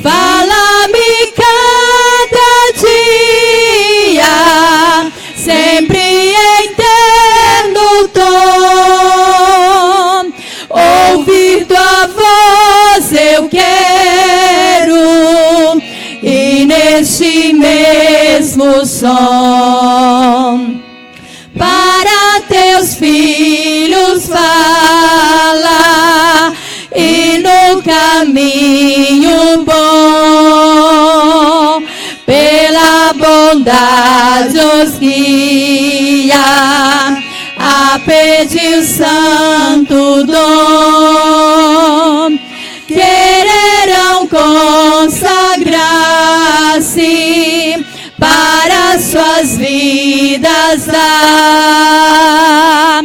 Fala-me cada dia, sempre em terno tom. Ouvir tua voz eu quero, e neste mesmo som, para teus filhos fala, e no caminho bom, pela bondade os guia, a pedir o santo dom. Quererão consagrar-se para suas vidas dar,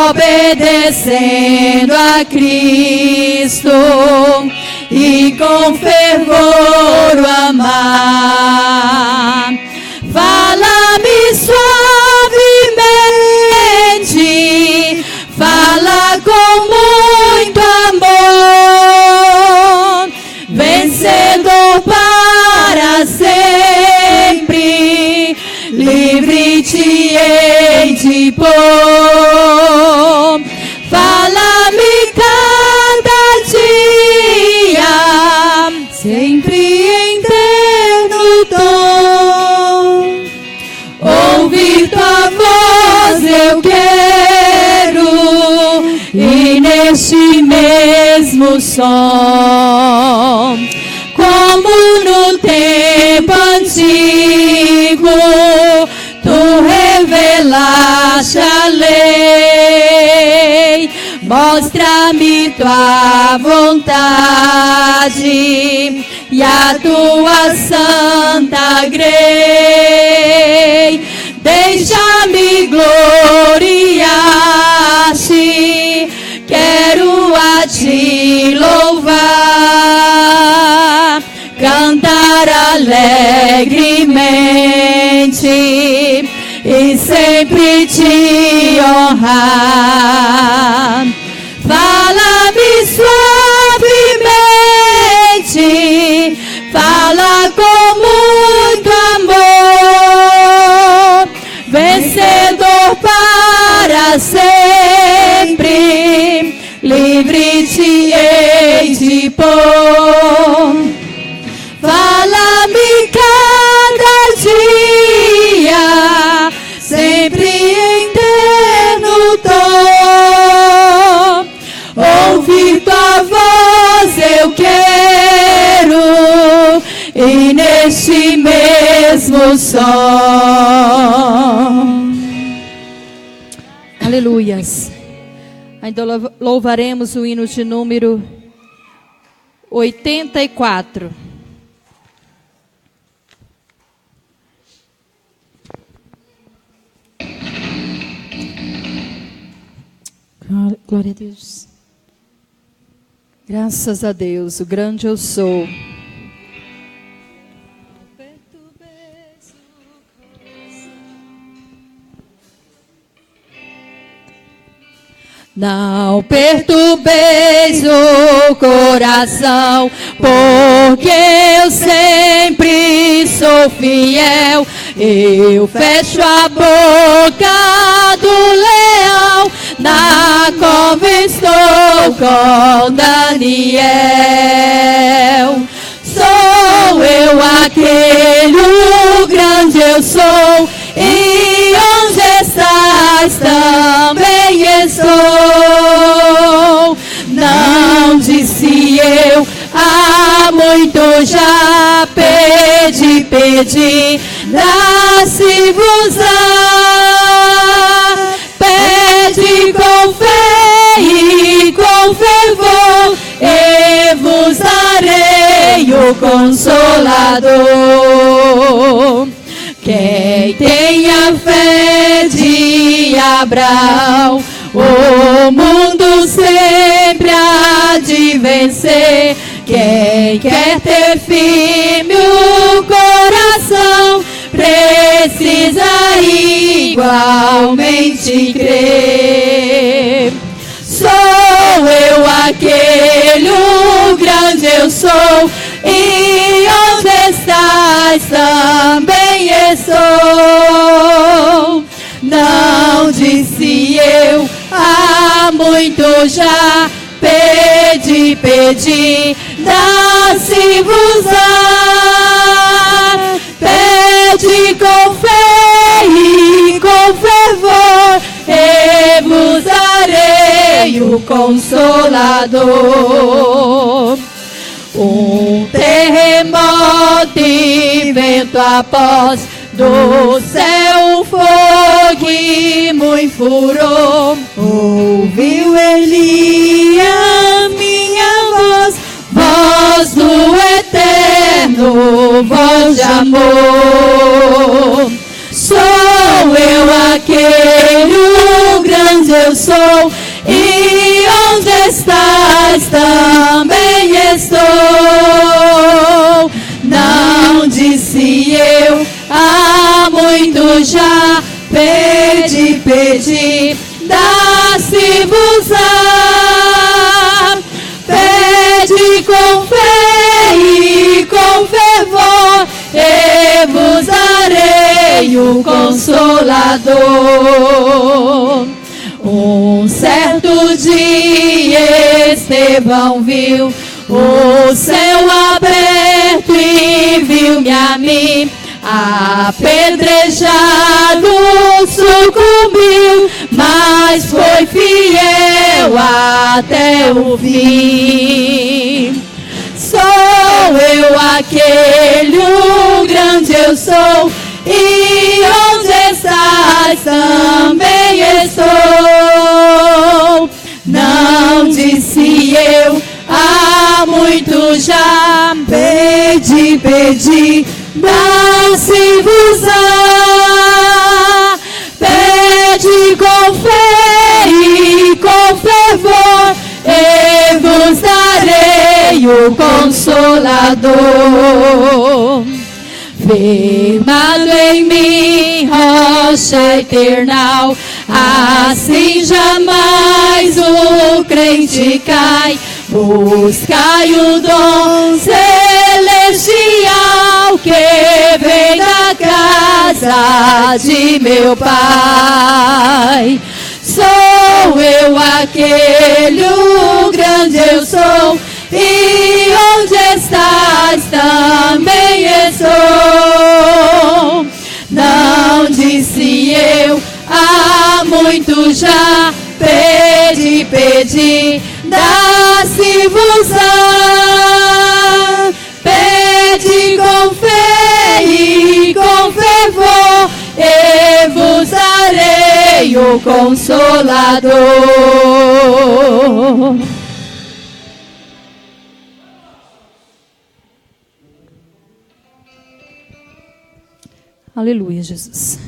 obedecendo a Cristo e com fervor o amar. Fala-me suavemente, fala com muito amor, vencedor para sempre, livre te hei de pôr. Fala-me cada dia, sempre em terno tom. Ouvir tua voz eu quero, e neste mesmo som, como no tempo antigo, tu revelaste a lei. Mostra-me tua vontade e a tua santa grei. Deixa-me gloriar-te, quero a ti louvar, cantar alegremente e sempre te honrar. Fala-me suavemente, fala com muito amor, vencedor para sempre, livre te hei de pôr. Fala-me cada dia, sempre em terno tom. Ouvir tua voz eu quero, e neste mesmo som. Aleluias. Ainda louvaremos o hino de número 84. Glória a Deus. Graças a Deus, o grande eu sou. Não perturbeis o coração, porque eu sempre sou fiel. Eu fecho a boca do leão, na cova estou com Daniel. Sou eu aquele, o grande eu sou, e onde estás também estou. Não disse eu, há muito já pedi, dá-se-vos-á. Pede com fé e com fervor, e vos darei o Consolador. Quem tem a fé de Abraão, o mundo sempre há de vencer. Quem quer ter firme o coração, precisa igualmente crer. Sou eu aquele, o grande eu sou, e estás, também estou. Não disse eu, há muito já, pedi, pedi, dá-se-vos-á. Pede com fé e com fervor, e vos darei o Consolador. Um terremoto e vento após, do céu fogo e muito furor. Ouviu Elias minha voz, voz do eterno, voz de amor. Sou eu aquele, o grande eu sou, e onde estás também estou. Não disse eu, há muito já, pedi, pedi, dá-se-vos-á. Pede com fé e com fervor, e vos darei o Consolador. Um certo dia Estevão viu o céu aberto e viu-me a mim, apedrejado, sucumbiu, mas foi fiel até o fim. Sou eu aquele, o grande eu sou, e onde estás também estou. Não disse eu, há muito já, pedi, pedi, dá-se-vos-á. Pede com fé e com fervor, e vos darei o Consolador. Firmado em mim, rocha eternal, assim jamais o crente cai. Buscai o dom celestial que vem da casa de meu Pai. Sou eu aquele, o grande eu sou, e onde estás também estou. Não disse eu, há muito já, pedi, pedi, dá-se-vos-á. Pede com fé e com fervor, e vos darei o Consolador. Aleluia, Jesus.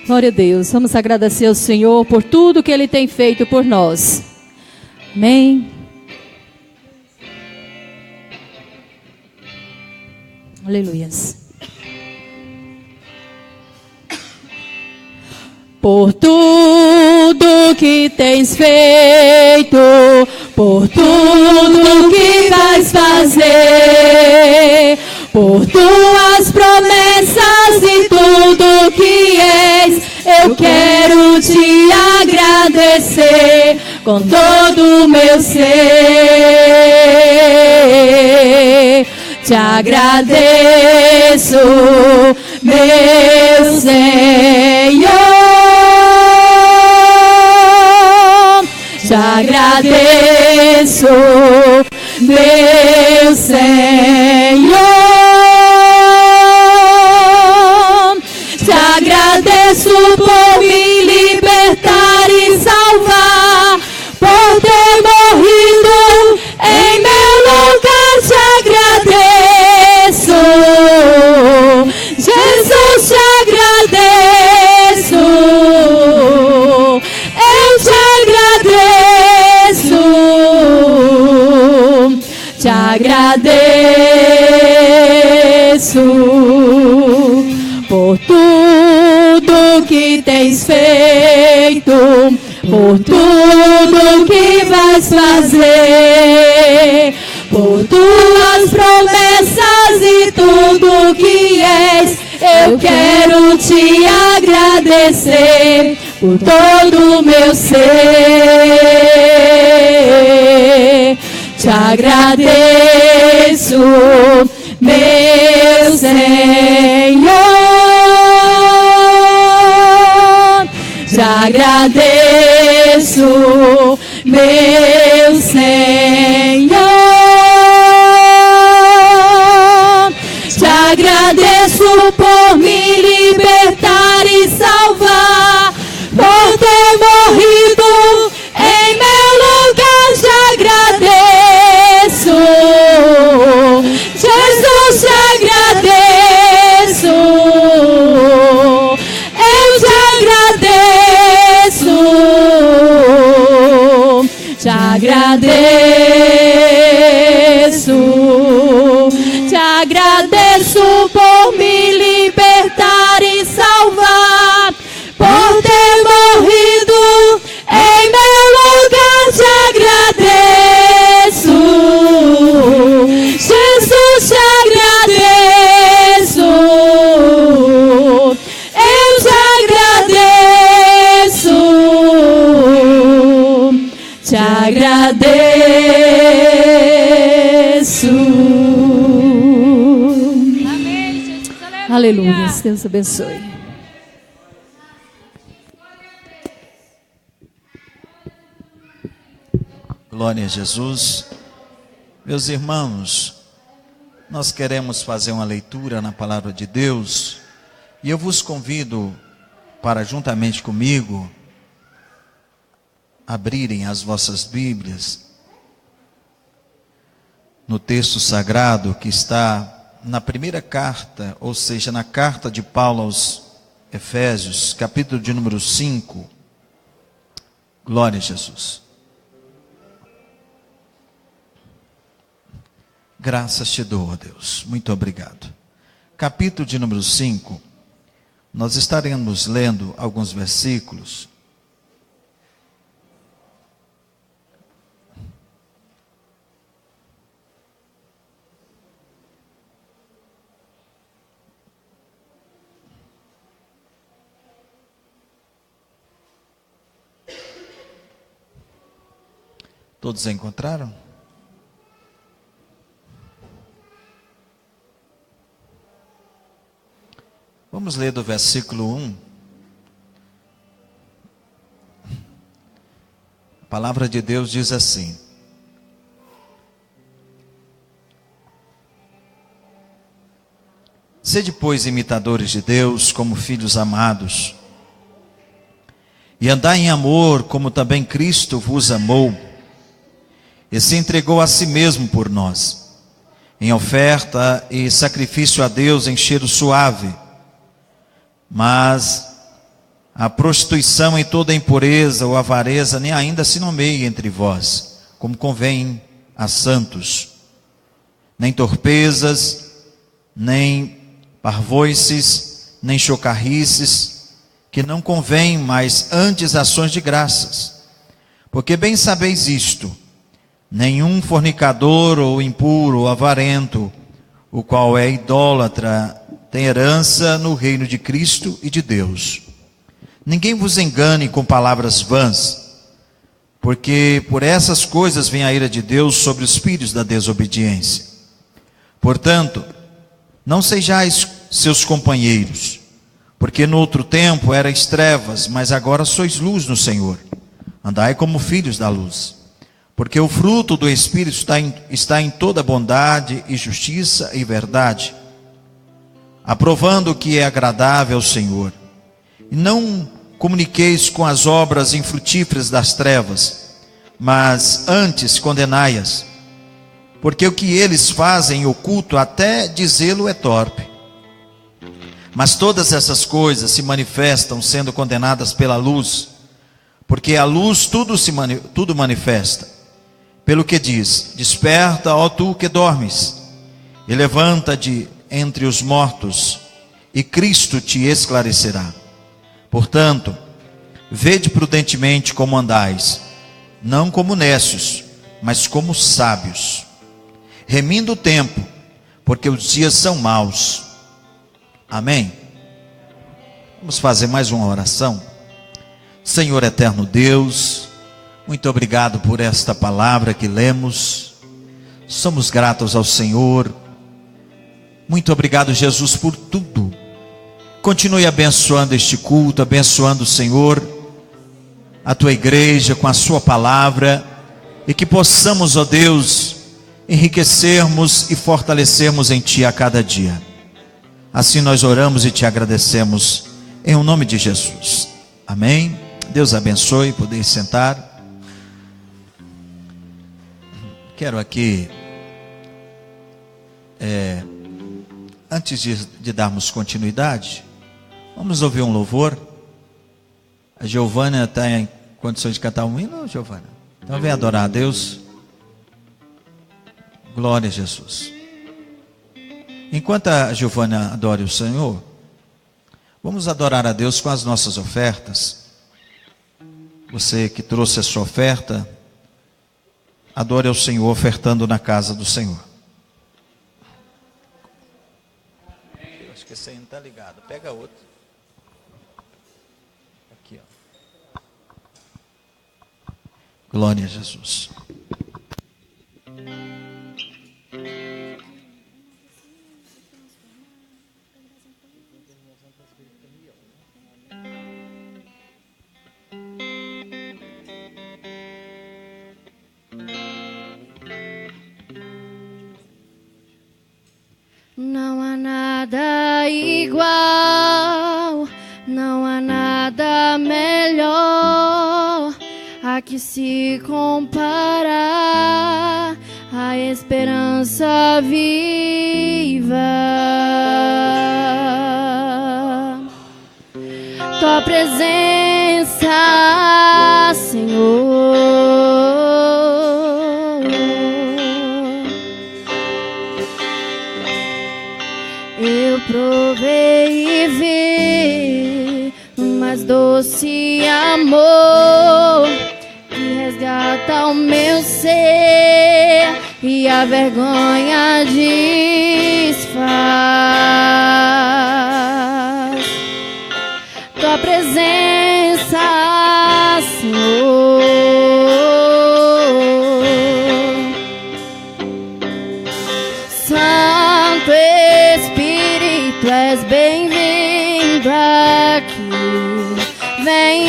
Glória a Deus. Vamos agradecer ao Senhor por tudo que Ele tem feito por nós. Amém. Aleluia. Por tudo que tens feito, por tudo que vais fazer, por tuas promessas e tudo que és, eu quero te agradecer com todo o meu ser. Te agradeço, meu Senhor. Te agradeço, meu Senhor. Te agradeço por me libertar e salvar, por ter morrido em meu lugar. Te agradeço, Jesus, te agradeço. Eu te agradeço, te agradeço por tudo que tens feito, por tudo que vais queres fazer, por tuas promessas e tudo que és. Eu quero te agradecer por todo o meu ser. Te agradeço, meu Senhor. Te agradeço, meu Senhor. Te agradeço por me libertar e salvar, por ter morrido em meu lugar. Te agradeço, Jesus, te agradeço. Eu te agradeço, te agradeço. Te agradeço por me libertar e salvar, por ter morrido em meu lugar. Te agradeço, Jesus, te agradeço. Eu te agradeço, te agradeço. Aleluia. Deus abençoe. Glória a Jesus. Meus irmãos, nós queremos fazer uma leitura na palavra de Deus e eu vos convido para, juntamente comigo, abrirem as vossas Bíblias no texto sagrado que está na primeira carta, ou seja, na carta de Paulo aos Efésios, capítulo de número 5. Glória a Jesus. Graças te dou, ó Deus. Muito obrigado. Capítulo de número 5. Nós estaremos lendo alguns versículos. Todos encontraram? Vamos ler do versículo 1. A palavra de Deus diz assim: Sede, pois, imitadores de Deus, como filhos amados, e andai em amor, como também Cristo vos amou, e se entregou a si mesmo por nós, em oferta e sacrifício a Deus em cheiro suave. Mas a prostituição e toda a impureza ou avareza nem ainda se nomeie entre vós, como convém a santos. Nem torpezas, nem parvoices, nem chocarrices, que não convém, mas antes ações de graças. Porque bem sabeis isto: nenhum fornicador ou impuro ou avarento, o qual é idólatra, tem herança no reino de Cristo e de Deus. Ninguém vos engane com palavras vãs, porque por essas coisas vem a ira de Deus sobre os filhos da desobediência. Portanto, não sejais seus companheiros, porque no outro tempo erais trevas, mas agora sois luz no Senhor. Andai como filhos da luz. Porque o fruto do Espírito está em toda bondade e justiça e verdade, aprovando o que é agradável ao Senhor. E não comuniqueis com as obras infrutíferas das trevas, mas antes condenai-as, porque o que eles fazem oculto, até dizê-lo, é torpe. Mas todas essas coisas se manifestam sendo condenadas pela luz, porque a luz tudo manifesta. Pelo que diz: desperta, ó tu que dormes, e levanta-te entre os mortos, e Cristo te esclarecerá. Portanto, vede prudentemente como andais, não como necios, mas como sábios, remindo o tempo, porque os dias são maus. Amém? Vamos fazer mais uma oração. Senhor eterno Deus, muito obrigado por esta palavra que lemos. Somos gratos ao Senhor. Muito obrigado, Jesus, por tudo. Continue abençoando este culto, abençoando, Senhor, a tua igreja com a sua palavra, e que possamos, ó Deus, enriquecermos e fortalecermos em ti a cada dia. Assim nós oramos e te agradecemos, em o nome de Jesus. Amém. Deus abençoe, poder sentar. Quero aqui, antes de darmos continuidade, vamos ouvir um louvor. A Giovana está em condições de cantar um hino, Giovana? Então vem adorar a Deus. Glória a Jesus. Enquanto a Giovana adora o Senhor, vamos adorar a Deus com as nossas ofertas. Você que trouxe a sua oferta, adore ao Senhor ofertando na casa do Senhor. Eu acho que esse aí não está ligado. Pega outro. Aqui, ó. Glória a Jesus. Não há nada igual, não há nada melhor a que se comparar a esperança viva. Tua presença, Senhor, eu provei e vi o mais doce amor que resgata o meu ser e a vergonha desfaz. Tua presença, Senhor, Santo Espírito, tu és bem-vindo aqui. Vem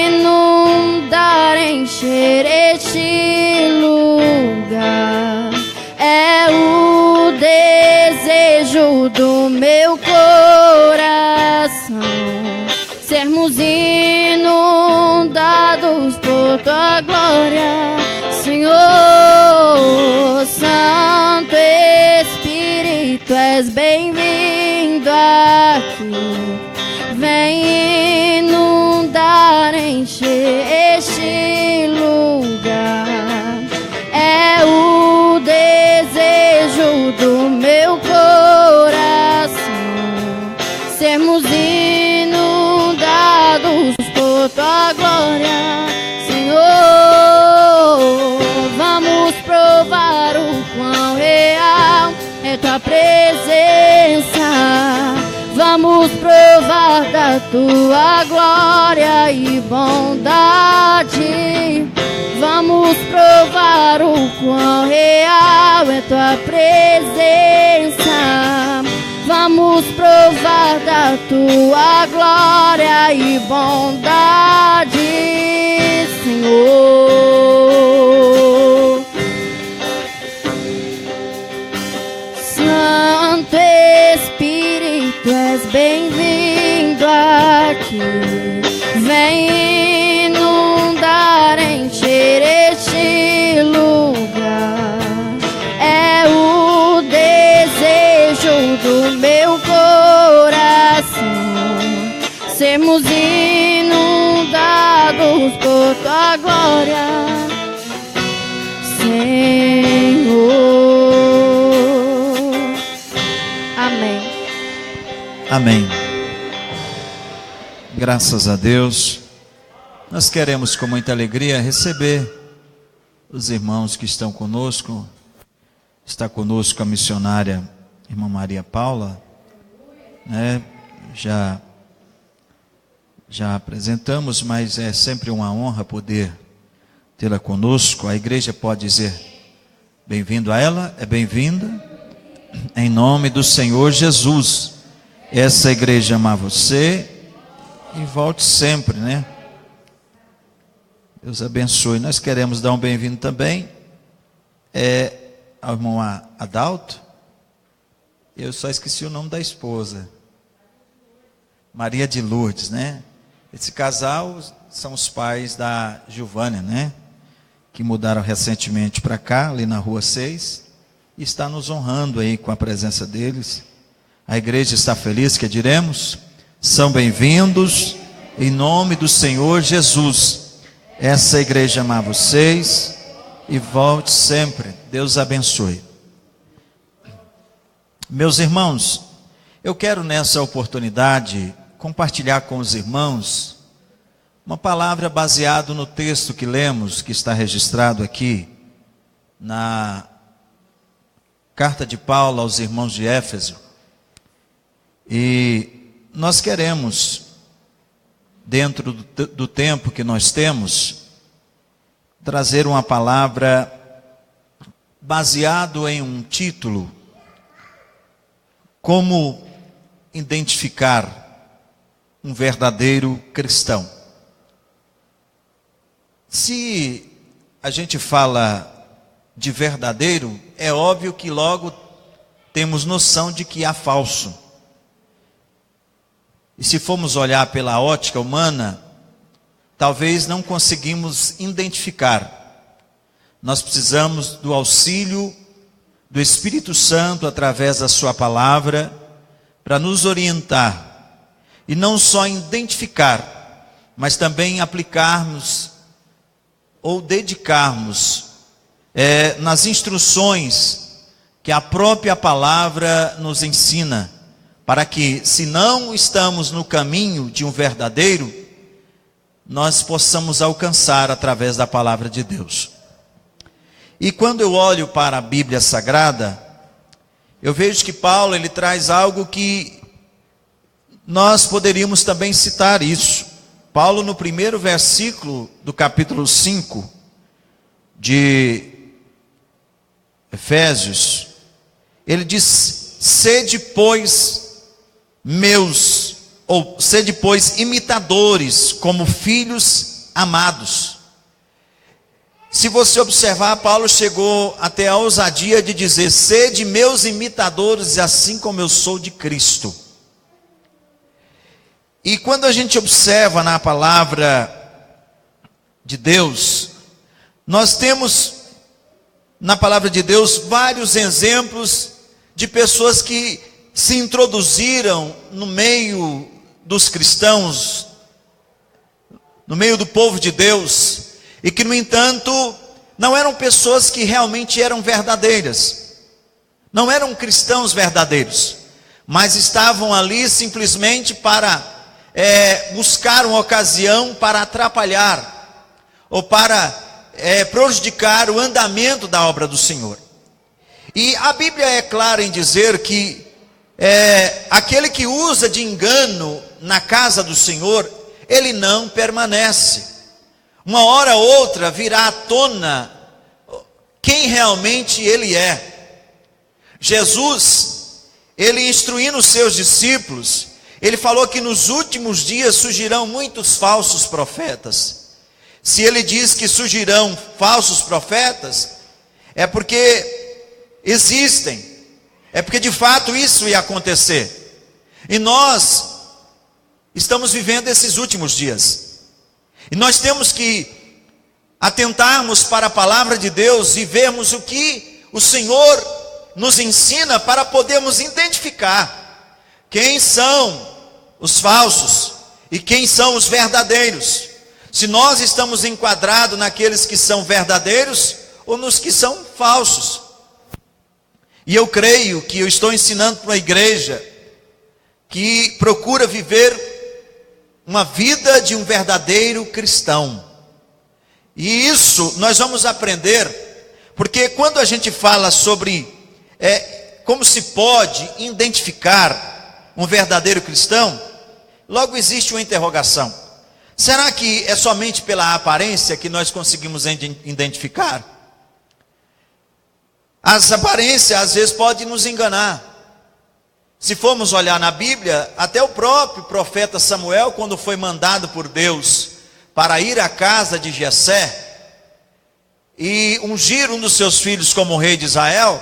inundar, encher este lugar. É o desejo do meu coração sermos inundados por tua glória, Senhor. Santo Espírito, tu és bem-vindo aqui. Vem inundar, encher este lugar. É o desejo do meu coração sermos inundados por tua glória, Senhor. Vamos provar o quão real é tua presença. Vamos provar da tua glória e bondade. Vamos provar o quão real é tua presença. Vamos provar da tua glória e bondade, Senhor. Santo Espírito, tu és bem-vindo aqui. Vem inundar, encher este lugar. É o desejo do meu coração sermos inundados por tua glória, Senhor. Amém. Amém. Graças a Deus. Nós queremos com muita alegria receber os irmãos que estão conosco. Está conosco a missionária irmã Maria Paula, né? Já apresentamos, mas é sempre uma honra poder tê-la conosco. A igreja pode dizer bem-vindo a ela, é bem-vinda, em nome do Senhor Jesus. Essa igreja ama você e volte sempre, né? Deus abençoe. Nós queremos dar um bem-vindo também ao irmão Adalto. Eu só esqueci o nome da esposa, Maria de Lourdes, né? Esse casal são os pais da Giovânia, né? Que mudaram recentemente para cá, ali na Rua 6, e está nos honrando aí com a presença deles. A igreja está feliz, que diremos? São bem-vindos, em nome do Senhor Jesus. Essa igreja ama vocês e volte sempre. Deus abençoe. Meus irmãos, eu quero nessa oportunidade compartilhar com os irmãos uma palavra baseada no texto que lemos, que está registrado aqui na carta de Paulo aos irmãos de Éfeso. E nós queremos, dentro do tempo que nós temos, trazer uma palavra baseado em um título: como identificar um verdadeiro cristão. Se a gente fala de verdadeiro, é óbvio que logo temos noção de que há falso. E se formos olhar pela ótica humana, talvez não conseguimos identificar. Nós precisamos do auxílio do Espírito Santo através da sua palavra para nos orientar e não só identificar, mas também aplicarmos ou dedicarmos nas instruções que a própria palavra nos ensina, para que, se não estamos no caminho de um verdadeiro, nós possamos alcançar através da palavra de Deus. E quando eu olho para a Bíblia Sagrada, eu vejo que Paulo ele traz algo que nós poderíamos também citar isso. Paulo, no primeiro versículo do capítulo 5 de Efésios, ele diz: sede, pois, imitadores, como filhos amados. Se você observar, Paulo chegou até a ousadia de dizer: sede meus imitadores, assim como eu sou de Cristo. E quando a gente observa na palavra de Deus, nós temos na palavra de Deus vários exemplos de pessoas que se introduziram no meio dos cristãos, no meio do povo de Deus, e que, no entanto, não eram pessoas que realmente eram verdadeiras, não eram cristãos verdadeiros, mas estavam ali simplesmente para buscar uma ocasião para atrapalhar, ou para prejudicar o andamento da obra do Senhor. E a Bíblia é clara em dizer que aquele que usa de engano na casa do Senhor, ele não permanece. Uma hora ou outra virá à tona quem realmente ele é. Jesus, ele instruindo os seus discípulos, ele falou que nos últimos dias surgirão muitos falsos profetas. Se ele diz que surgirão falsos profetas, é porque existem, é porque de fato isso ia acontecer. E nós estamos vivendo esses últimos dias, e nós temos que atentarmos para a palavra de Deus e vermos o que o Senhor nos ensina, para podermos identificar quem são os falsos e quem são os verdadeiros. Se nós estamos enquadrados naqueles que são verdadeiros ou nos que são falsos. E eu creio que eu estou ensinando para uma igreja que procura viver uma vida de um verdadeiro cristão. E isso nós vamos aprender, porque quando a gente fala sobre como se pode identificar um verdadeiro cristão, logo existe uma interrogação. Será que é somente pela aparência que nós conseguimos identificar? As aparências às vezes podem nos enganar. Se formos olhar na Bíblia, até o próprio profeta Samuel, quando foi mandado por Deus para ir à casa de Jessé e ungir um dos seus filhos como rei de Israel,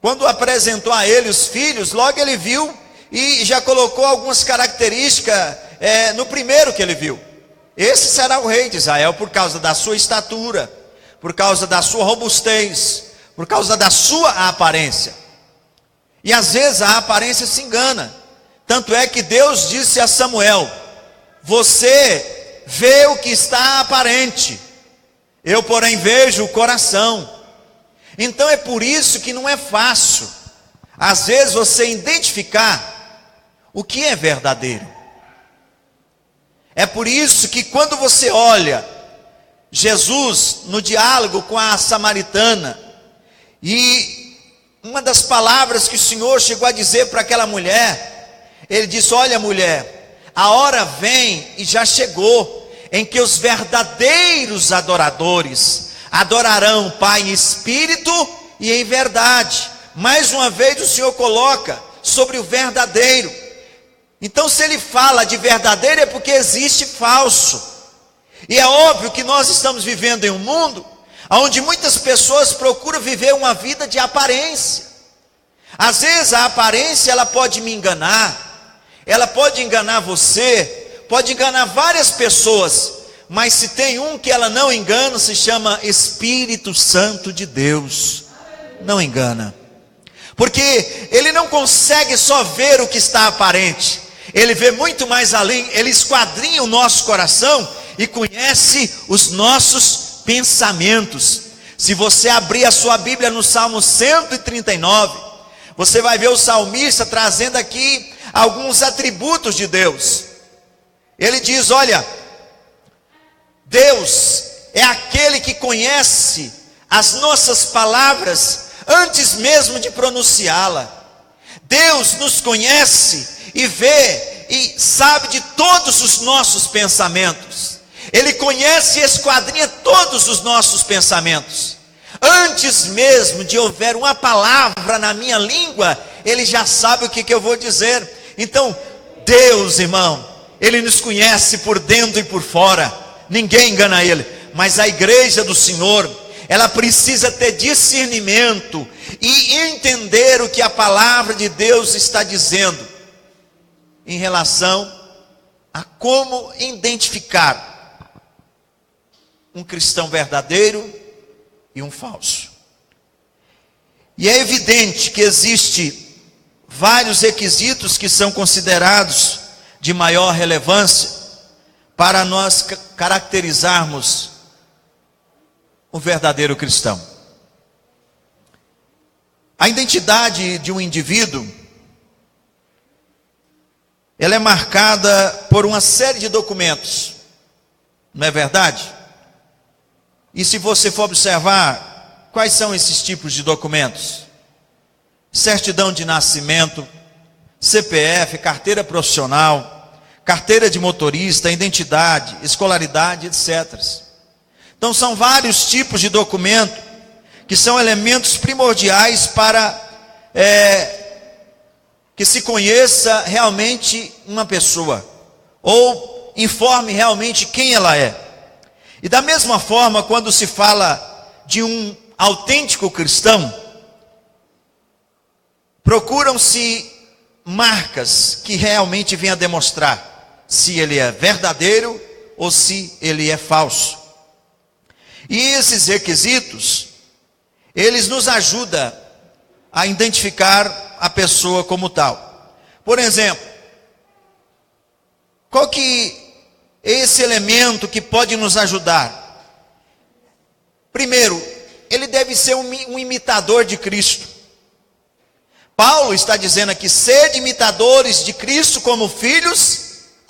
quando apresentou a ele os filhos, logo ele viu e já colocou algumas características no primeiro que ele viu. Esse será o rei de Israel por causa da sua estatura, por causa da sua robustez, por causa da sua aparência. E às vezes a aparência se engana. Tanto é que Deus disse a Samuel: você vê o que está aparente, eu porém vejo o coração. Então é por isso que não é fácil, às vezes, você identificar o que é verdadeiro. É por isso que quando você olha Jesus no diálogo com a samaritana, e uma das palavras que o Senhor chegou a dizer para aquela mulher, ele disse: olha, mulher, a hora vem e já chegou, em que os verdadeiros adoradores adorarão o Pai em espírito e em verdade. Mais uma vez o Senhor coloca sobre o verdadeiro. Então, se ele fala de verdadeiro, é porque existe falso. E é óbvio que nós estamos vivendo em um mundo onde muitas pessoas procuram viver uma vida de aparência. Às vezes a aparência ela pode me enganar, ela pode enganar você, pode enganar várias pessoas, mas se tem um que ela não engana, se chama Espírito Santo de Deus. Não engana, porque ele não consegue só ver o que está aparente, ele vê muito mais além, ele esquadrinha o nosso coração e conhece os nossos pensamentos. Se você abrir a sua Bíblia no Salmo 139, você vai ver o salmista trazendo aqui alguns atributos de Deus. Ele diz: olha, Deus é aquele que conhece as nossas palavras antes mesmo de pronunciá-la. Deus nos conhece e vê e sabe de todos os nossos pensamentos. Ele conhece e esquadrinha todos os nossos pensamentos. Antes mesmo de houver uma palavra na minha língua, ele já sabe o que eu vou dizer. Então, Deus, irmão, ele nos conhece por dentro e por fora. Ninguém engana ele. Mas a igreja do Senhor, ela precisa ter discernimento e entender o que a palavra de Deus está dizendo em relação a como identificar um cristão verdadeiro e um falso. E é evidente que existe vários requisitos que são considerados de maior relevância para nós caracterizarmos o verdadeiro cristão. A identidade de um indivíduo, ela é marcada por uma série de documentos, não é verdade? E se você for observar, quais são esses tipos de documentos? Certidão de nascimento, CPF, carteira profissional, carteira de motorista, identidade, escolaridade, etc. Então são vários tipos de documento que são elementos primordiais para que se conheça realmente uma pessoa, ou informe realmente quem ela é. E da mesma forma, quando se fala de um autêntico cristão, procuram-se marcas que realmente venham a demonstrar se ele é verdadeiro ou se ele é falso. E esses requisitos, eles nos ajudam a identificar a pessoa como tal. Por exemplo, qual que é esse elemento que pode nos ajudar? Primeiro, ele deve ser um imitador de Cristo. Paulo está dizendo aqui: sede imitadores de Cristo como filhos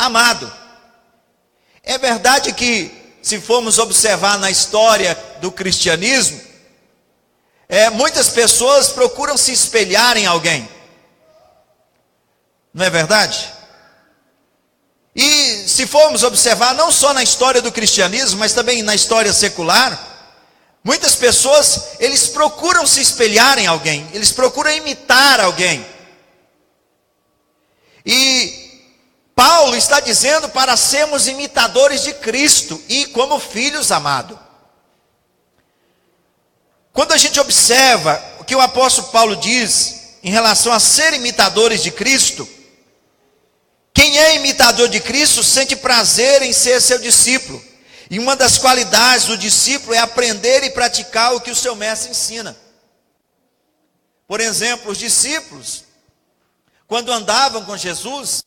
amado. É verdade que, se formos observar na história do cristianismo, muitas pessoas procuram se espelhar em alguém. Não é verdade? E se formos observar, não só na história do cristianismo, mas também na história secular, muitas pessoas, eles procuram se espelhar em alguém, eles procuram imitar alguém. E Paulo está dizendo para sermos imitadores de Cristo e como filhos amados. Quando a gente observa o que o apóstolo Paulo diz em relação a ser imitadores de Cristo, quem é imitador de Cristo sente prazer em ser seu discípulo. E uma das qualidades do discípulo é aprender e praticar o que o seu mestre ensina. Por exemplo, os discípulos, quando andavam com Jesus,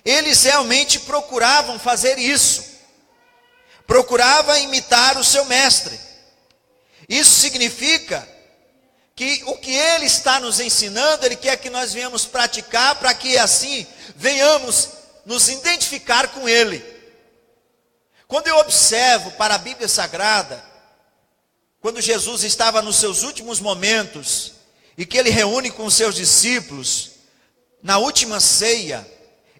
eles realmente procuravam fazer isso. Procuravam imitar o seu mestre. Isso significa que o que ele está nos ensinando, ele quer que nós venhamos praticar para que assim venhamos nos identificar com ele. Quando eu observo para a Bíblia Sagrada, quando Jesus estava nos seus últimos momentos, e que ele reúne com os seus discípulos, na última ceia,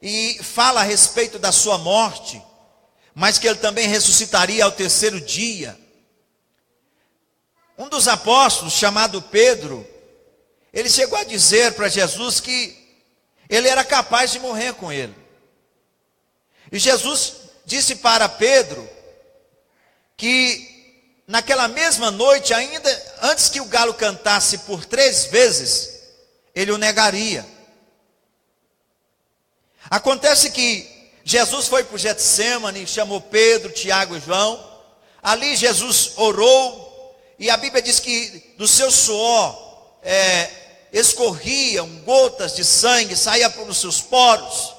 e fala a respeito da sua morte, mas que ele também ressuscitaria ao terceiro dia. Um dos apóstolos, chamado Pedro, ele chegou a dizer para Jesus que ele era capaz de morrer com ele. E Jesus disse para Pedro que naquela mesma noite, ainda antes que o galo cantasse por 3 vezes, ele o negaria. Acontece que Jesus foi para o Getsêmani, chamou Pedro, Tiago e João. Ali Jesus orou, e a Bíblia diz que do seu suor escorriam gotas de sangue, saía pelos seus poros.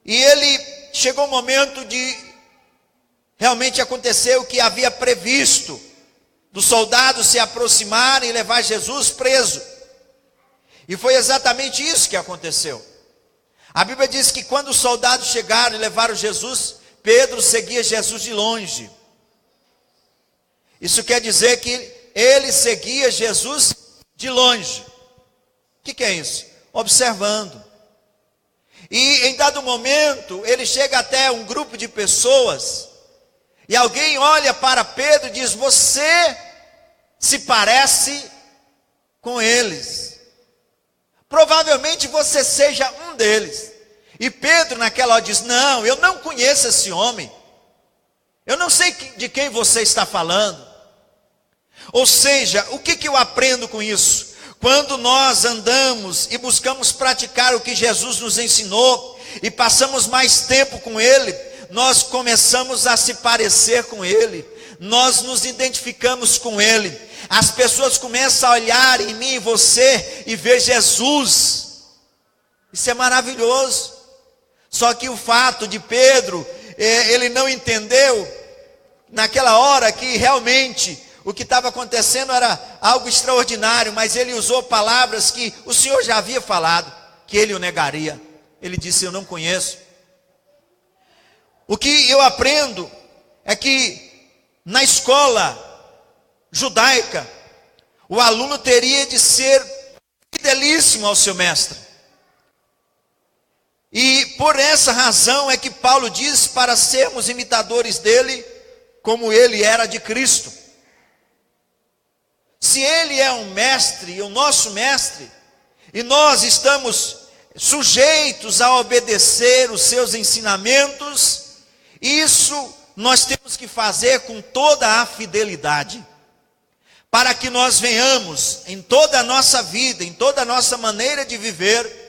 E ele chegou o momento de realmente acontecer o que havia previsto, dos soldados se aproximarem e levar Jesus preso. E foi exatamente isso que aconteceu. A Bíblia diz que quando os soldados chegaram e levaram Jesus, Pedro seguia Jesus de longe. Isso quer dizer que ele seguia Jesus de longe. O que é isso? Observando. E em dado momento, ele chega até um grupo de pessoas, e alguém olha para Pedro e diz: você se parece com eles. Provavelmente você seja um deles. E Pedro naquela hora diz: não, eu não conheço esse homem. Eu não sei de quem você está falando. Ou seja, o que eu aprendo com isso? Quando nós andamos e buscamos praticar o que Jesus nos ensinou, e passamos mais tempo com Ele, nós começamos a se parecer com Ele, nós nos identificamos com Ele, as pessoas começam a olhar em mim e você, e ver Jesus. Isso é maravilhoso. Só que o fato de Pedro, ele não entendeu, naquela hora, que realmente o que estava acontecendo era algo extraordinário, mas ele usou palavras que o Senhor já havia falado, que ele o negaria. Ele disse: eu não conheço. O que eu aprendo é que na escola judaica, o aluno teria de ser fidelíssimo ao seu mestre. E por essa razão é que Paulo diz para sermos imitadores dele, como ele era de Cristo. Se ele é um mestre, o nosso mestre, e nós estamos sujeitos a obedecer os seus ensinamentos, isso nós temos que fazer com toda a fidelidade, para que nós venhamos em toda a nossa vida, em toda a nossa maneira de viver,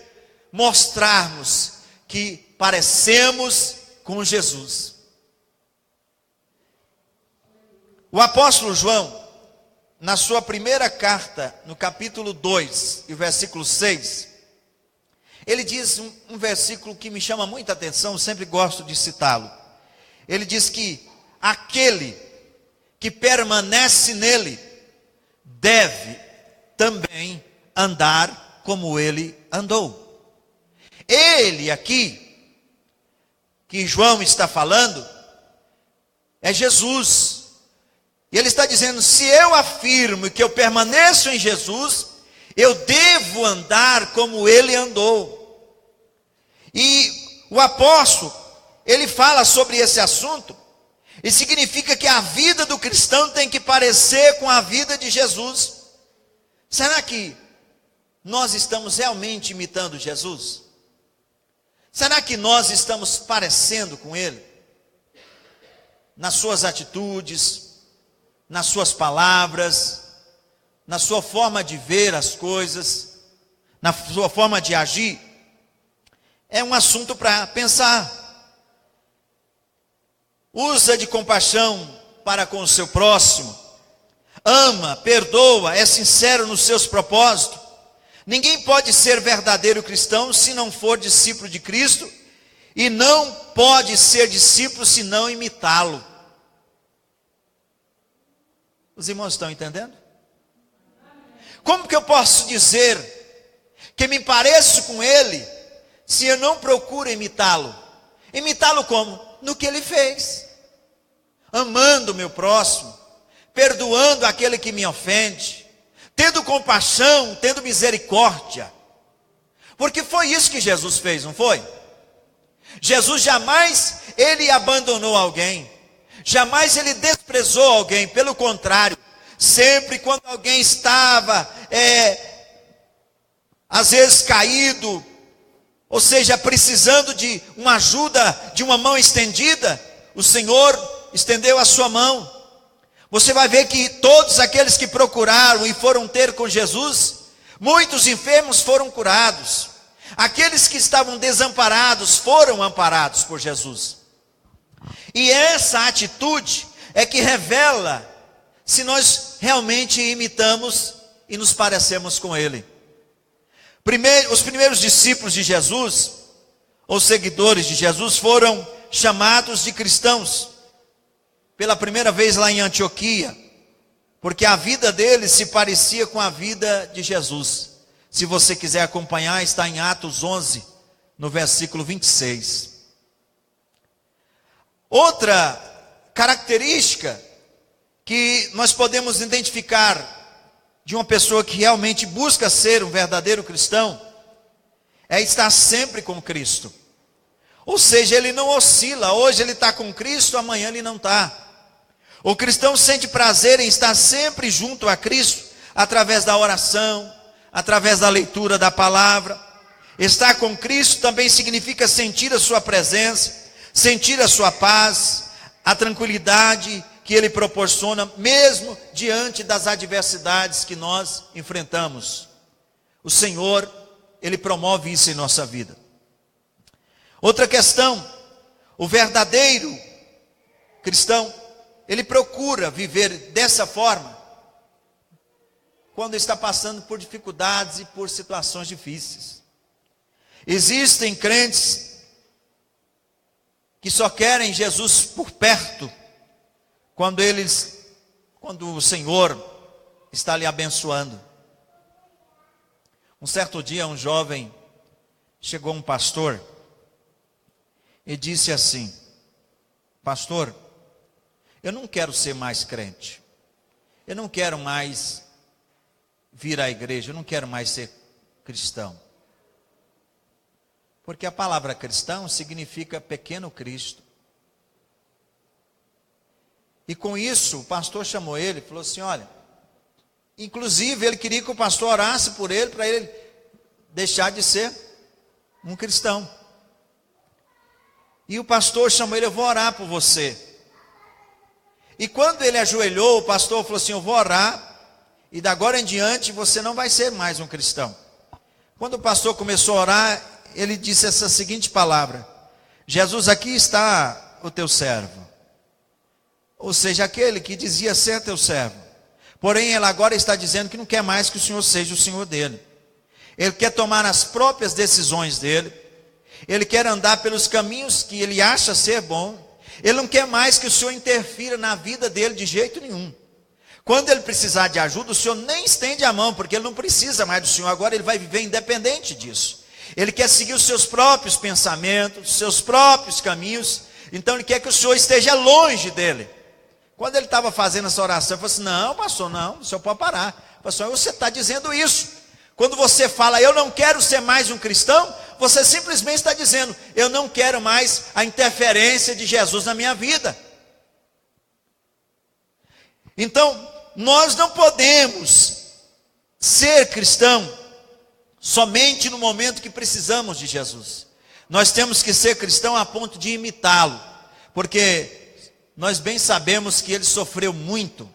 mostrarmos que parecemos com Jesus. O apóstolo João, na sua primeira carta, no capítulo 2, e versículo 6, ele diz um versículo que me chama muita atenção, eu sempre gosto de citá-lo. Ele diz que aquele que permanece nele deve também andar como ele andou. Ele aqui que João está falando é Jesus. E ele está dizendo: se eu afirmo que eu permaneço em Jesus, eu devo andar como ele andou. E o apóstolo, ele fala sobre esse assunto, e significa que a vida do cristão tem que parecer com a vida de Jesus. Será que nós estamos realmente imitando Jesus? Será que nós estamos parecendo com ele? Nas suas atitudes, nas suas palavras, na sua forma de ver as coisas, na sua forma de agir? É um assunto para pensar. Usa de compaixão para com o seu próximo. Ama, perdoa, é sincero nos seus propósitos. Ninguém pode ser verdadeiro cristão se não for discípulo de Cristo, e não pode ser discípulo se não imitá-lo. Os irmãos estão entendendo? Como que eu posso dizer que me pareço com ele se eu não procuro imitá-lo? Imitá-lo como? No que ele fez. Amando o meu próximo, perdoando aquele que me ofende, tendo compaixão, tendo misericórdia. Porque foi isso que Jesus fez, não foi? Jesus jamais ele abandonou alguém, jamais ele desprezou alguém, pelo contrário, sempre quando alguém estava, às vezes caído, ou seja, precisando de uma ajuda, de uma mão estendida, o Senhor estendeu a sua mão. Você vai ver que todos aqueles que procuraram e foram ter com Jesus, muitos enfermos foram curados. Aqueles que estavam desamparados foram amparados por Jesus. E essa atitude é que revela se nós realmente imitamos e nos parecemos com ele. Os primeiros discípulos de Jesus, ou seguidores de Jesus, foram chamados de cristãos. Pela primeira vez lá em Antioquia, porque a vida deles se parecia com a vida de Jesus. Se você quiser acompanhar, está em Atos 11, no versículo 26. Outra característica que nós podemos identificar de uma pessoa que realmente busca ser um verdadeiro cristão, é estar sempre com Cristo. Ou seja, ele não oscila, hoje ele está com Cristo, amanhã ele não está. O cristão sente prazer em estar sempre junto a Cristo, através da oração, através da leitura da palavra. Estar com Cristo também significa sentir a sua presença, sentir a sua paz, a tranquilidade que ele proporciona, mesmo diante das adversidades que nós enfrentamos. O Senhor, ele promove isso em nossa vida. Outra questão, o verdadeiro cristão, ele procura viver dessa forma quando está passando por dificuldades e por situações difíceis. Existem crentes que só querem Jesus por perto quando o Senhor está lhe abençoando. Um certo dia um jovem chegou a um pastor e disse assim: pastor, eu não quero ser mais crente, eu não quero mais vir à igreja, eu não quero mais ser cristão. Porque a palavra cristão significa pequeno Cristo. E com isso, o pastor chamou ele e falou assim: olha, inclusive ele queria que o pastor orasse por ele, para ele deixar de ser um cristão. E o pastor chamou ele: eu vou orar por você. E quando ele ajoelhou, o pastor falou assim: eu vou orar, e da agora em diante você não vai ser mais um cristão. Quando o pastor começou a orar, ele disse essa seguinte palavra: Jesus, aqui está o teu servo. Ou seja, aquele que dizia ser teu servo. Porém, ele agora está dizendo que não quer mais que o Senhor seja o Senhor dele. Ele quer tomar as próprias decisões dele. Ele quer andar pelos caminhos que ele acha ser bom. Ele não quer mais que o Senhor interfira na vida dele de jeito nenhum. Quando ele precisar de ajuda, o Senhor nem estende a mão, porque ele não precisa mais do Senhor. Agora ele vai viver independente disso. Ele quer seguir os seus próprios pensamentos, os seus próprios caminhos. Então ele quer que o Senhor esteja longe dele. Quando ele estava fazendo essa oração, ele falou assim: não, pastor, não, o senhor pode parar. Pastor, você está dizendo isso. Quando você fala, eu não quero ser mais um cristão, você simplesmente está dizendo, eu não quero mais a interferência de Jesus na minha vida. Então, nós não podemos ser cristão somente no momento que precisamos de Jesus. Nós temos que ser cristão a ponto de imitá-lo, porque nós bem sabemos que ele sofreu muito,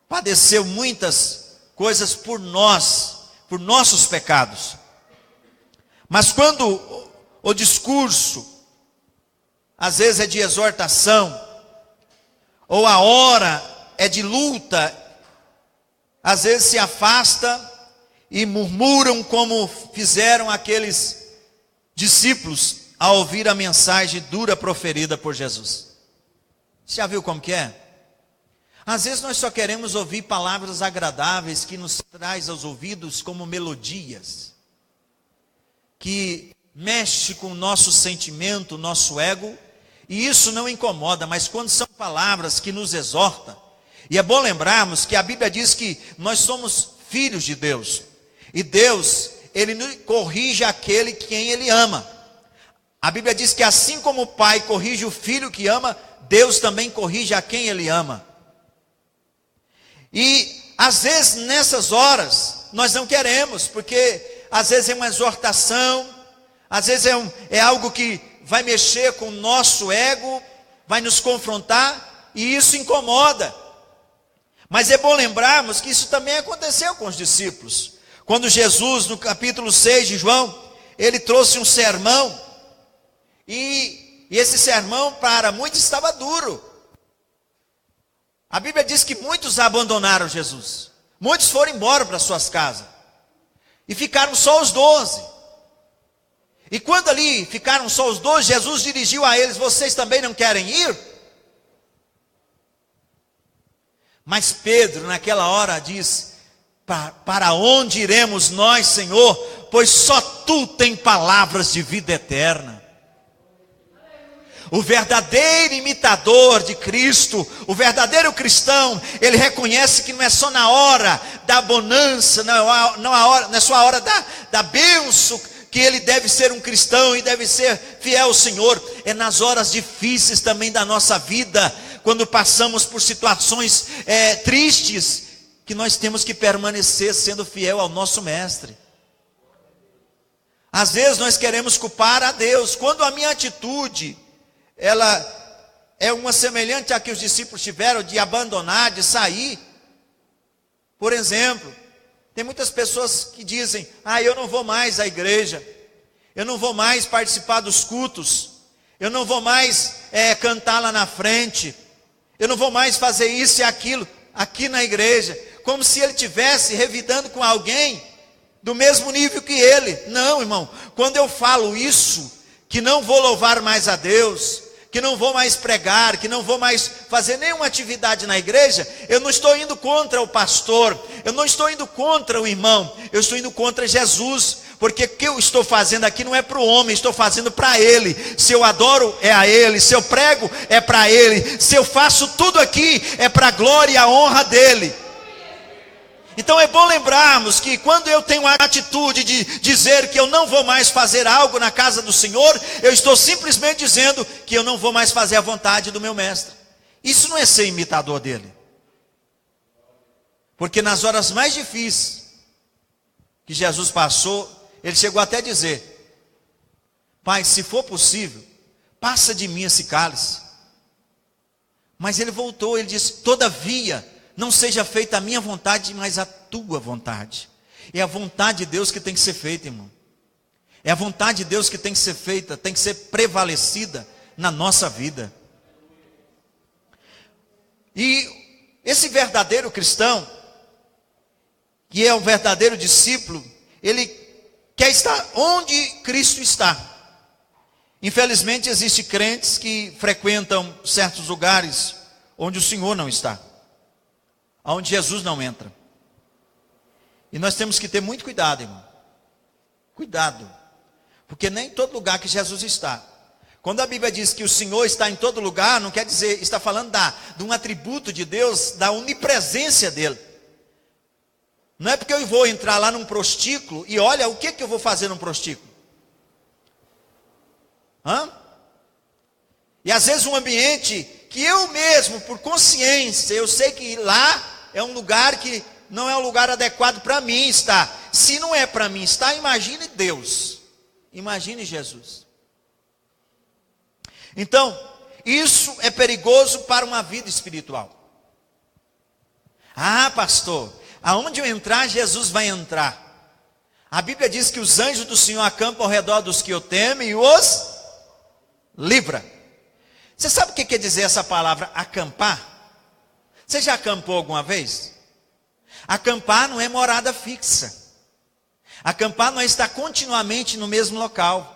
padeceu muitas coisas por nós, por nossos pecados. Mas quando o discurso, às vezes é de exortação, ou a hora é de luta, às vezes se afasta e murmuram como fizeram aqueles discípulos ao ouvir a mensagem dura proferida por Jesus. Você já viu como que é? Às vezes nós só queremos ouvir palavras agradáveis que nos traz aos ouvidos como melodias, que mexe com o nosso sentimento, o nosso ego, e isso não incomoda, mas quando são palavras que nos exortam, e é bom lembrarmos que a Bíblia diz que nós somos filhos de Deus, e Deus, Ele corrige aquele quem Ele ama. A Bíblia diz que assim como o pai corrige o filho que ama, Deus também corrige a quem Ele ama. E às vezes nessas horas nós não queremos, porque às vezes é uma exortação, às vezes é algo que vai mexer com o nosso ego, vai nos confrontar, e isso incomoda. Mas é bom lembrarmos que isso também aconteceu com os discípulos. Quando Jesus, no capítulo 6 de João, ele trouxe um sermão, e esse sermão para muitos estava duro. A Bíblia diz que muitos abandonaram Jesus. Muitos foram embora para suas casas. E ficaram só os 12. E quando ali ficaram só os 12, Jesus dirigiu a eles: vocês também não querem ir? Mas Pedro naquela hora diz: para onde iremos nós, Senhor? Pois só Tu tens palavras de vida eterna. O verdadeiro imitador de Cristo, o verdadeiro cristão, ele reconhece que não é só na hora da bonança, não é só a hora da bênção que ele deve ser um cristão e deve ser fiel ao Senhor. É nas horas difíceis também da nossa vida, quando passamos por situações tristes, que nós temos que permanecer sendo fiel ao nosso mestre. Às vezes nós queremos culpar a Deus, quando a minha atitude, ela é uma semelhante à que os discípulos tiveram, de abandonar, de sair. Por exemplo, tem muitas pessoas que dizem: eu não vou mais à igreja, eu não vou mais participar dos cultos, eu não vou mais cantar lá na frente, eu não vou mais fazer isso e aquilo aqui na igreja, como se ele estivesse revidando com alguém do mesmo nível que ele. Não, irmão, quando eu falo isso, que não vou louvar mais a Deus, que não vou mais pregar, que não vou mais fazer nenhuma atividade na igreja, eu não estou indo contra o pastor, eu não estou indo contra o irmão, eu estou indo contra Jesus, porque o que eu estou fazendo aqui não é para o homem, estou fazendo para Ele. Se eu adoro, é a Ele. Se eu prego, é para Ele. Se eu faço tudo aqui, é para a glória e a honra dEle. Então é bom lembrarmos que quando eu tenho a atitude de dizer que eu não vou mais fazer algo na casa do Senhor, eu estou simplesmente dizendo que eu não vou mais fazer a vontade do meu mestre. Isso não é ser imitador dele. Porque nas horas mais difíceis que Jesus passou, ele chegou até a dizer: Pai, se for possível, passa de mim esse cálice. Mas ele voltou, ele disse: todavia, não seja feita a minha vontade, mas a tua vontade. É a vontade de Deus que tem que ser feita, irmão. É a vontade de Deus que tem que ser feita, tem que ser prevalecida na nossa vida. E esse verdadeiro cristão, que é o verdadeiro discípulo, ele quer estar onde Cristo está. Infelizmente, existem crentes que frequentam certos lugares onde o Senhor não está, onde Jesus não entra. E nós temos que ter muito cuidado, irmão. Cuidado. Porque nem em todo lugar que Jesus está. Quando a Bíblia diz que o Senhor está em todo lugar, não quer dizer, está falando de um atributo de Deus, da onipresença dele. Não é porque eu vou entrar lá num prostíbulo e olha, o que eu vou fazer num prostíbulo? E às vezes um ambiente que eu mesmo, por consciência, eu sei que lá é um lugar que não é um lugar adequado para mim estar. Se não é para mim estar, imagine Deus. Imagine Jesus. Então, isso é perigoso para uma vida espiritual. Ah, pastor, aonde eu entrar, Jesus vai entrar. A Bíblia diz que os anjos do Senhor acampam ao redor dos que o temem e os livra. Você sabe o que quer dizer essa palavra acampar? Você já acampou alguma vez? Acampar não é morada fixa. Acampar não é estar continuamente no mesmo local.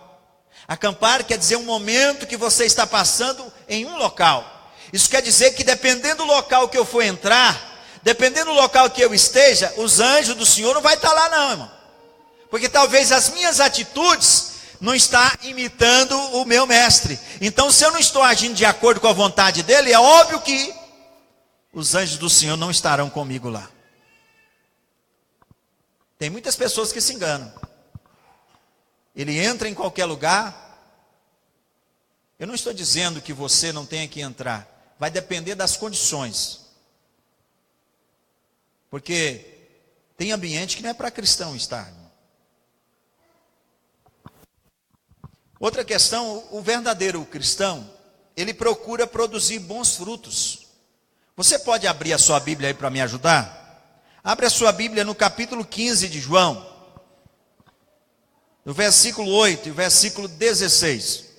Acampar quer dizer um momento que você está passando em um local. Isso quer dizer que dependendo do local que eu for entrar, dependendo do local que eu esteja, os anjos do Senhor não vai estar lá não, irmão. Porque talvez as minhas atitudes não está imitando o meu mestre. Então, se eu não estou agindo de acordo com a vontade dele, é óbvio que os anjos do Senhor não estarão comigo lá. Tem muitas pessoas que se enganam. Ele entra em qualquer lugar. Eu não estou dizendo que você não tenha que entrar. Vai depender das condições. Porque tem ambiente que não é para cristão estar. Outra questão, o verdadeiro cristão, ele procura produzir bons frutos. Você pode abrir a sua Bíblia aí para me ajudar? Abre a sua Bíblia no capítulo 15 de João, no versículo 8 e versículo 16.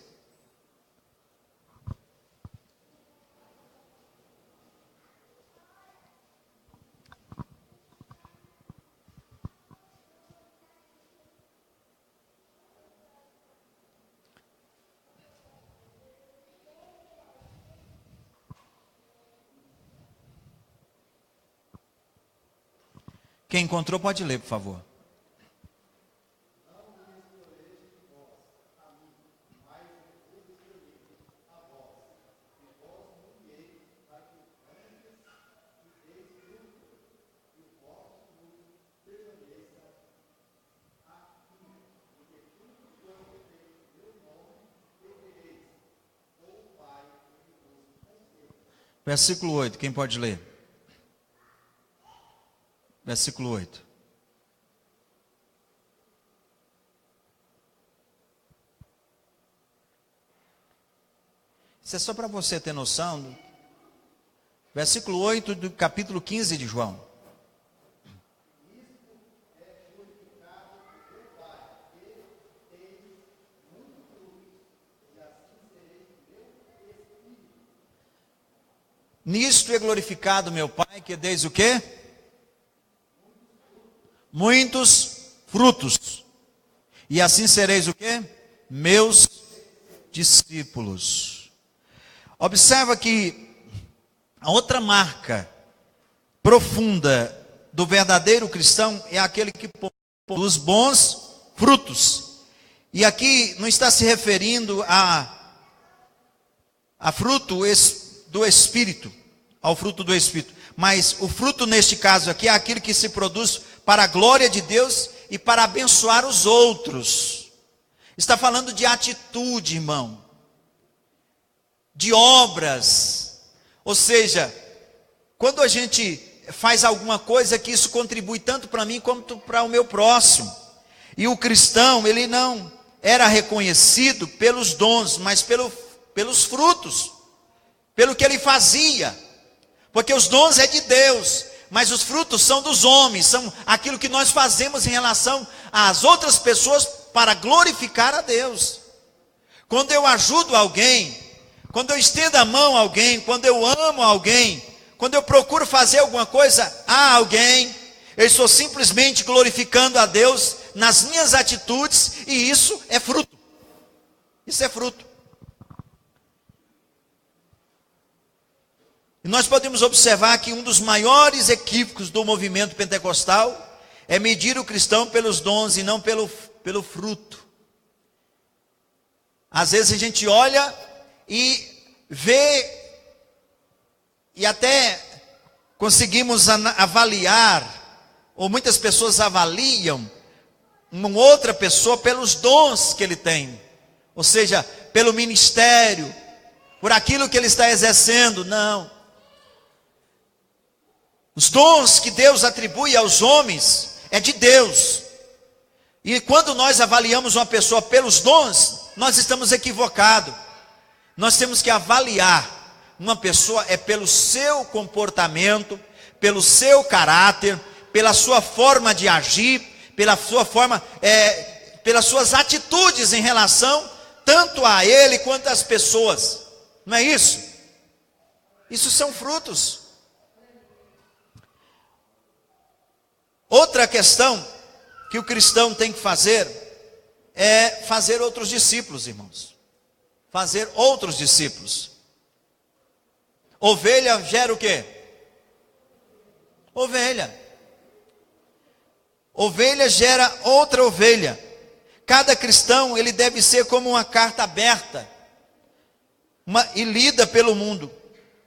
Quem encontrou pode ler, por favor. Versículo 8, quem pode ler? Versículo 8. Isso é só para você ter noção. Versículo 8 do capítulo 15 de João. Nisto é glorificado meu Pai, que deis o quê? Muitos frutos. E assim sereis o quê? Meus discípulos. Observa que a outra marca profunda do verdadeiro cristão é aquele que produz bons frutos. E aqui não está se referindo a fruto do Espírito, ao fruto do Espírito. Mas o fruto neste caso aqui é aquilo que se produz para a glória de Deus e para abençoar os outros. Está falando de atitude, irmão. De obras. Ou seja, quando a gente faz alguma coisa que isso contribui tanto para mim quanto para o meu próximo. E o cristão, ele não era reconhecido pelos dons, mas pelos frutos. Pelo que ele fazia. Porque os dons é de Deus, mas os frutos são dos homens, são aquilo que nós fazemos em relação às outras pessoas para glorificar a Deus. Quando eu ajudo alguém, quando eu estendo a mão a alguém, quando eu amo alguém, quando eu procuro fazer alguma coisa a alguém, eu estou simplesmente glorificando a Deus nas minhas atitudes, e isso é fruto. Isso é fruto. E nós podemos observar que um dos maiores equívocos do movimento pentecostal é medir o cristão pelos dons e não pelo fruto. Às vezes a gente olha e vê, e até conseguimos avaliar, ou muitas pessoas avaliam uma outra pessoa pelos dons que ele tem, ou seja, pelo ministério, por aquilo que ele está exercendo. Não. Os dons que Deus atribui aos homens é de Deus. E quando nós avaliamos uma pessoa pelos dons, nós estamos equivocados. Nós temos que avaliar uma pessoa pelo seu comportamento, pelo seu caráter, pela sua forma de agir, pela sua forma, pelas suas atitudes em relação tanto a ele quanto às pessoas. Não é isso? Isso são frutos. Outra questão que o cristão tem que fazer é fazer outros discípulos, irmãos. Fazer outros discípulos. Ovelha gera o quê? Ovelha. Ovelha gera outra ovelha. Cada cristão, ele deve ser como uma carta aberta e lida pelo mundo.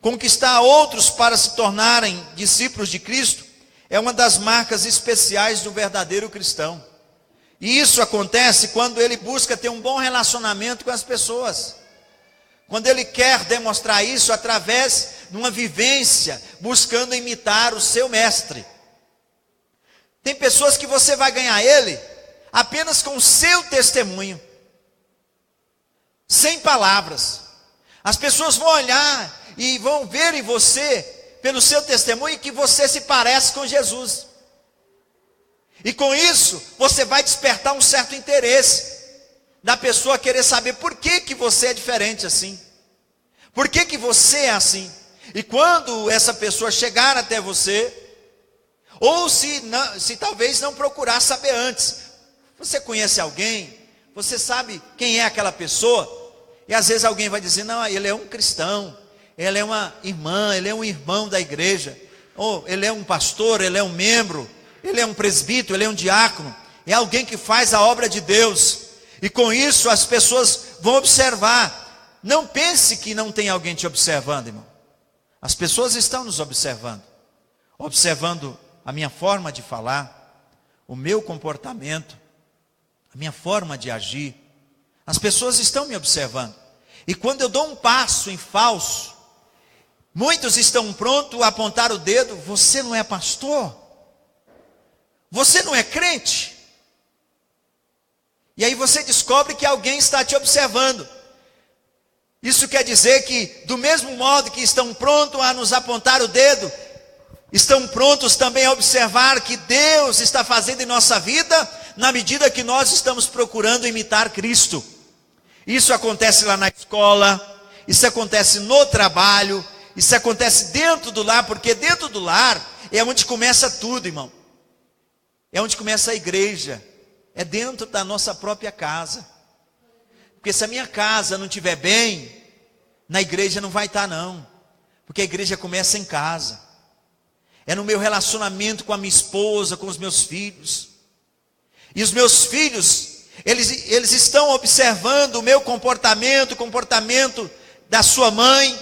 Conquistar outros para se tornarem discípulos de Cristo é uma das marcas especiais do verdadeiro cristão. E isso acontece quando ele busca ter um bom relacionamento com as pessoas. Quando ele quer demonstrar isso através de uma vivência, buscando imitar o seu mestre. Tem pessoas que você vai ganhar ele apenas com o seu testemunho, sem palavras. As pessoas vão olhar e vão ver em você, pelo seu testemunho, que você se parece com Jesus. E com isso, você vai despertar um certo interesse da pessoa querer saber por que você é diferente assim. Por que você é assim? E quando essa pessoa chegar até você, ou se talvez não procurar saber antes, você conhece alguém, você sabe quem é aquela pessoa, e às vezes alguém vai dizer, não, ele é um cristão, ele é uma irmã, ele é um irmão da igreja, ou ele é um pastor, ele é um membro, ele é um presbítero, ele é um diácono, é alguém que faz a obra de Deus. E com isso as pessoas vão observar. Não pense que não tem alguém te observando, irmão. As pessoas estão nos observando. Observando a minha forma de falar, o meu comportamento, a minha forma de agir. As pessoas estão me observando. E quando eu dou um passo em falso, muitos estão prontos a apontar o dedo. Você não é pastor? Você não é crente? E aí você descobre que alguém está te observando. Isso quer dizer que, do mesmo modo que estão prontos a nos apontar o dedo, estão prontos também a observar que Deus está fazendo em nossa vida, na medida que nós estamos procurando imitar Cristo. Isso acontece lá na escola, isso acontece no trabalho, isso acontece dentro do lar, porque dentro do lar é onde começa tudo, irmão. É onde começa a igreja, é dentro da nossa própria casa. Porque se a minha casa não estiver bem, na igreja não vai estar não. Porque a igreja começa em casa. É no meu relacionamento com a minha esposa, com os meus filhos. E os meus filhos, eles estão observando o meu comportamento, o comportamento da sua mãe.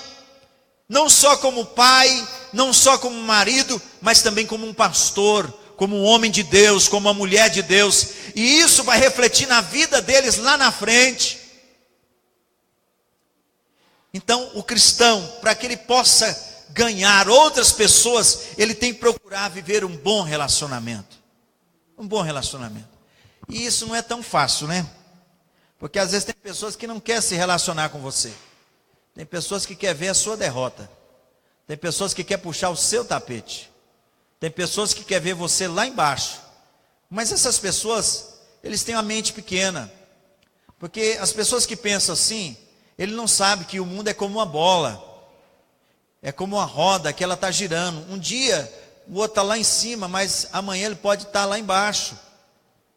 Não só como pai, não só como marido, mas também como um pastor, como um homem de Deus, como uma mulher de Deus. E isso vai refletir na vida deles lá na frente. Então, o cristão, para que ele possa ganhar outras pessoas, ele tem que procurar viver um bom relacionamento. Um bom relacionamento. E isso não é tão fácil, né? Porque às vezes tem pessoas que não querem se relacionar com você. Tem pessoas que querem ver a sua derrota. Tem pessoas que querem puxar o seu tapete. Tem pessoas que querem ver você lá embaixo. Mas essas pessoas, eles têm uma mente pequena. Porque as pessoas que pensam assim, ele não sabe que o mundo é como uma bola. É como uma roda que ela está girando. Um dia o outro está lá em cima, mas amanhã ele pode estar lá embaixo.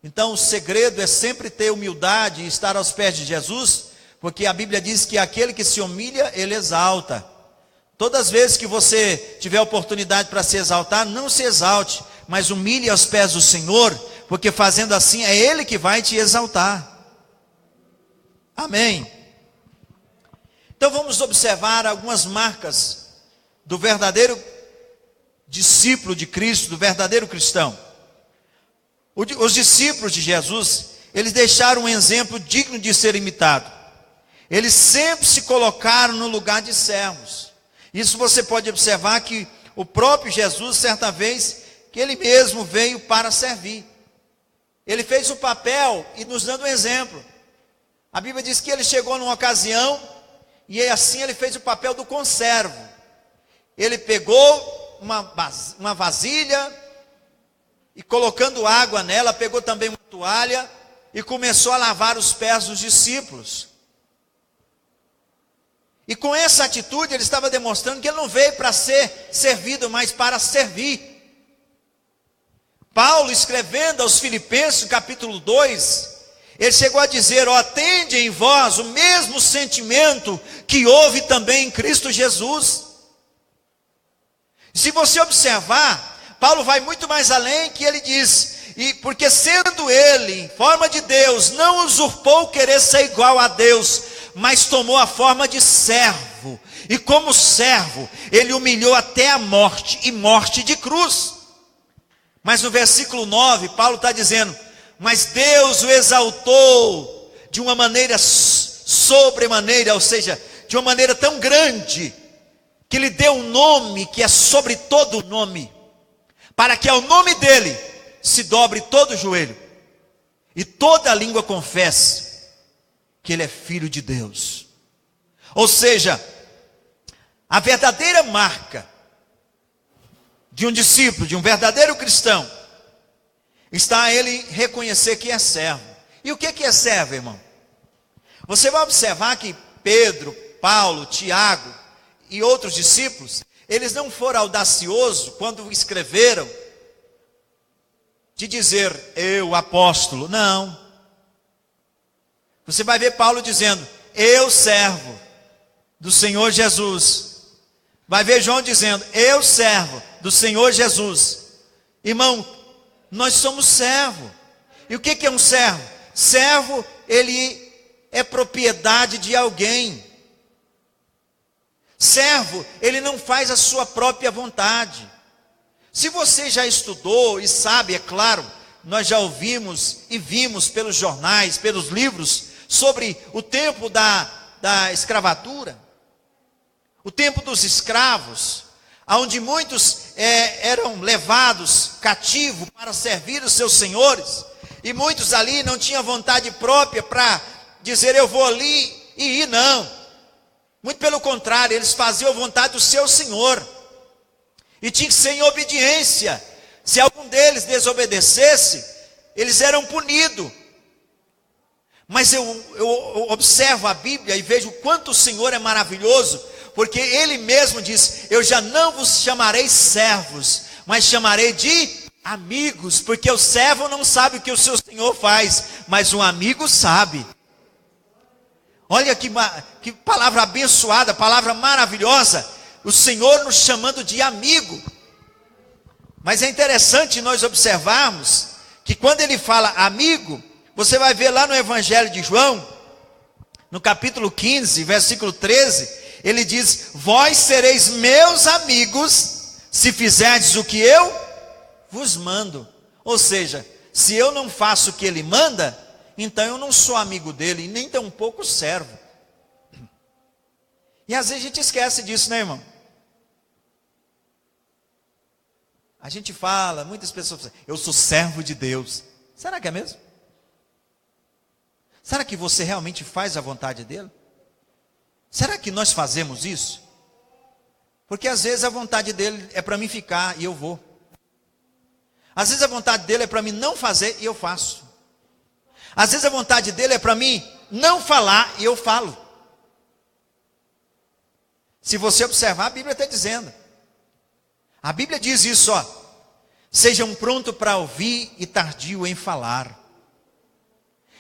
Então o segredo é sempre ter humildade e estar aos pés de Jesus, porque a Bíblia diz que aquele que se humilha, ele exalta. Todas as vezes que você tiver oportunidade para se exaltar, não se exalte, mas humilhe aos pés do Senhor, porque fazendo assim é Ele que vai te exaltar. Amém. Então vamos observar algumas marcas do verdadeiro discípulo de Cristo, do verdadeiro cristão. Os discípulos de Jesus, eles deixaram um exemplo digno de ser imitado. Eles sempre se colocaram no lugar de servos. Isso você pode observar que o próprio Jesus, certa vez, que ele mesmo veio para servir. Ele fez o papel e nos dando um exemplo. A Bíblia diz que ele chegou numa ocasião e assim ele fez o papel do conservo. Ele pegou uma vasilha e colocando água nela, pegou também uma toalha e começou a lavar os pés dos discípulos. E com essa atitude ele estava demonstrando que ele não veio para ser servido, mas para servir. Paulo, escrevendo aos Filipenses, no capítulo 2, ele chegou a dizer: ó, tende em vós o mesmo sentimento que houve também em Cristo Jesus. Se você observar, Paulo vai muito mais além, que ele diz: e porque sendo ele em forma de Deus, não usurpou querer ser igual a Deus, mas tomou a forma de servo, e como servo, ele humilhou até a morte, e morte de cruz. Mas no versículo 9, Paulo está dizendo: mas Deus o exaltou de uma maneira sobremaneira, ou seja, de uma maneira tão grande, que lhe deu um nome que é sobre todo nome, para que ao nome dele se dobre todo o joelho, e toda a língua confesse que ele é filho de Deus. Ou seja, a verdadeira marca de um discípulo, de um verdadeiro cristão, está ele reconhecer que é servo. E o que é servo, irmão? Você vai observar que Pedro, Paulo, Tiago e outros discípulos, eles não foram audaciosos quando escreveram de dizer: eu, apóstolo. Não. Você vai ver Paulo dizendo: eu, servo do Senhor Jesus. Vai ver João dizendo: eu, servo do Senhor Jesus. Irmão, nós somos servo. E o que é um servo? Servo, ele é propriedade de alguém. Servo, ele não faz a sua própria vontade. Se você já estudou e sabe, é claro, nós já ouvimos e vimos pelos jornais, pelos livros, sobre o tempo da escravatura, o tempo dos escravos, onde muitos eram levados cativos para servir os seus senhores, e muitos ali não tinham vontade própria para dizer: eu vou ali e ir, não. Muito pelo contrário, eles faziam a vontade do seu senhor, e tinha que ser em obediência. Se algum deles desobedecesse, eles eram punidos. Mas eu observo a Bíblia e vejo o quanto o Senhor é maravilhoso, porque Ele mesmo diz: eu já não vos chamarei servos, mas chamarei de amigos, porque o servo não sabe o que o seu Senhor faz, mas um amigo sabe. Olha que palavra abençoada, palavra maravilhosa, o Senhor nos chamando de amigo. Mas é interessante nós observarmos que quando Ele fala amigo, você vai ver lá no Evangelho de João, no capítulo 15, versículo 13, ele diz: vós sereis meus amigos, se fizerdes o que eu vos mando. Ou seja, se eu não faço o que ele manda, então eu não sou amigo dele, e nem tampouco servo. E às vezes a gente esquece disso, né, irmão? A gente fala, muitas pessoas falam: eu sou servo de Deus. Será que é mesmo? Será que você realmente faz a vontade dele? Será que nós fazemos isso? Porque às vezes a vontade dele é para mim ficar e eu vou. Às vezes a vontade dele é para mim não fazer e eu faço. Às vezes a vontade dele é para mim não falar e eu falo. Se você observar, a Bíblia está dizendo. A Bíblia diz isso, ó: sejam prontos para ouvir e tardio em falar.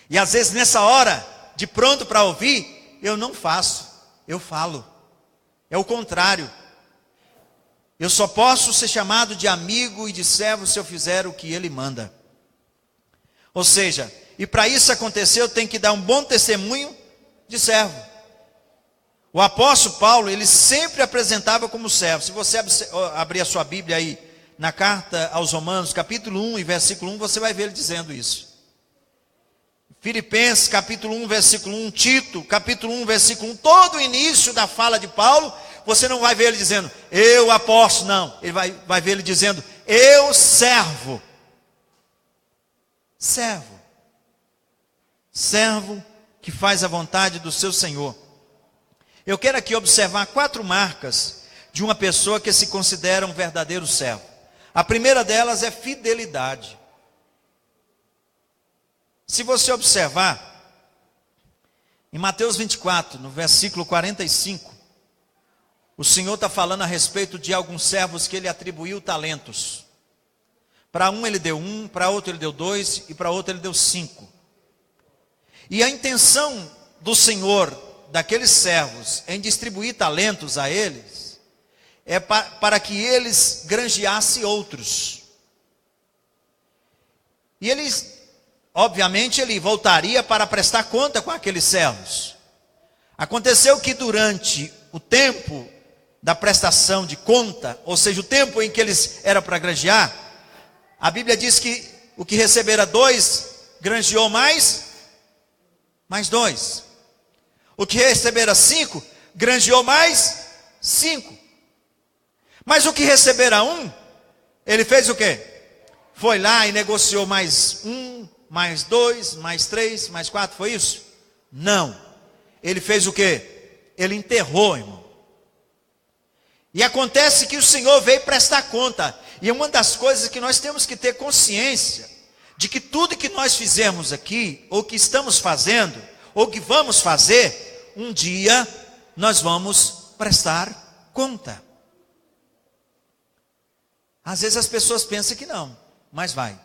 E às vezes nessa hora de pronto para ouvir, eu não faço, eu falo. É o contrário. Eu só posso ser chamado de amigo e de servo se eu fizer o que ele manda. Ou seja, e para isso acontecer, eu tenho que dar um bom testemunho de servo. O apóstolo Paulo, ele sempre apresentava como servo. Se você abrir a sua Bíblia aí, na carta aos Romanos, capítulo 1 e versículo 1, você vai ver ele dizendo isso. Filipenses, capítulo 1, versículo 1, Tito, capítulo 1, versículo 1, todo o início da fala de Paulo, você não vai ver ele dizendo, eu apóstolo, não. Ele vai ver ele dizendo, eu servo. Servo. Servo que faz a vontade do seu Senhor. Eu quero aqui observar 4 marcas de uma pessoa que se considera um verdadeiro servo. A primeira delas é fidelidade. Se você observar, em Mateus 24, no versículo 45, o Senhor está falando a respeito de alguns servos que ele atribuiu talentos. Para um ele deu 1, para outro ele deu 2 e para outro ele deu 5. E a intenção do Senhor daqueles servos em distribuir talentos a eles é para que eles granjeassem outros. E eles, obviamente, ele voltaria para prestar conta com aqueles servos. Aconteceu que durante o tempo da prestação de conta, ou seja, o tempo em que eles eram para granjear, a Bíblia diz que o que recebera 2, granjeou mais 2. O que recebera 5, granjeou mais 5. Mas o que recebera 1, ele fez o quê? Foi lá e negociou mais 1, mais 2, mais 3, mais 4, foi isso? Não. Ele fez o quê? Ele enterrou, irmão. E acontece que o Senhor veio prestar conta. E uma das coisas que nós temos que ter consciência, de que tudo que nós fizermos aqui, ou que estamos fazendo, ou que vamos fazer, um dia nós vamos prestar conta. Às vezes as pessoas pensam que não, mas vai.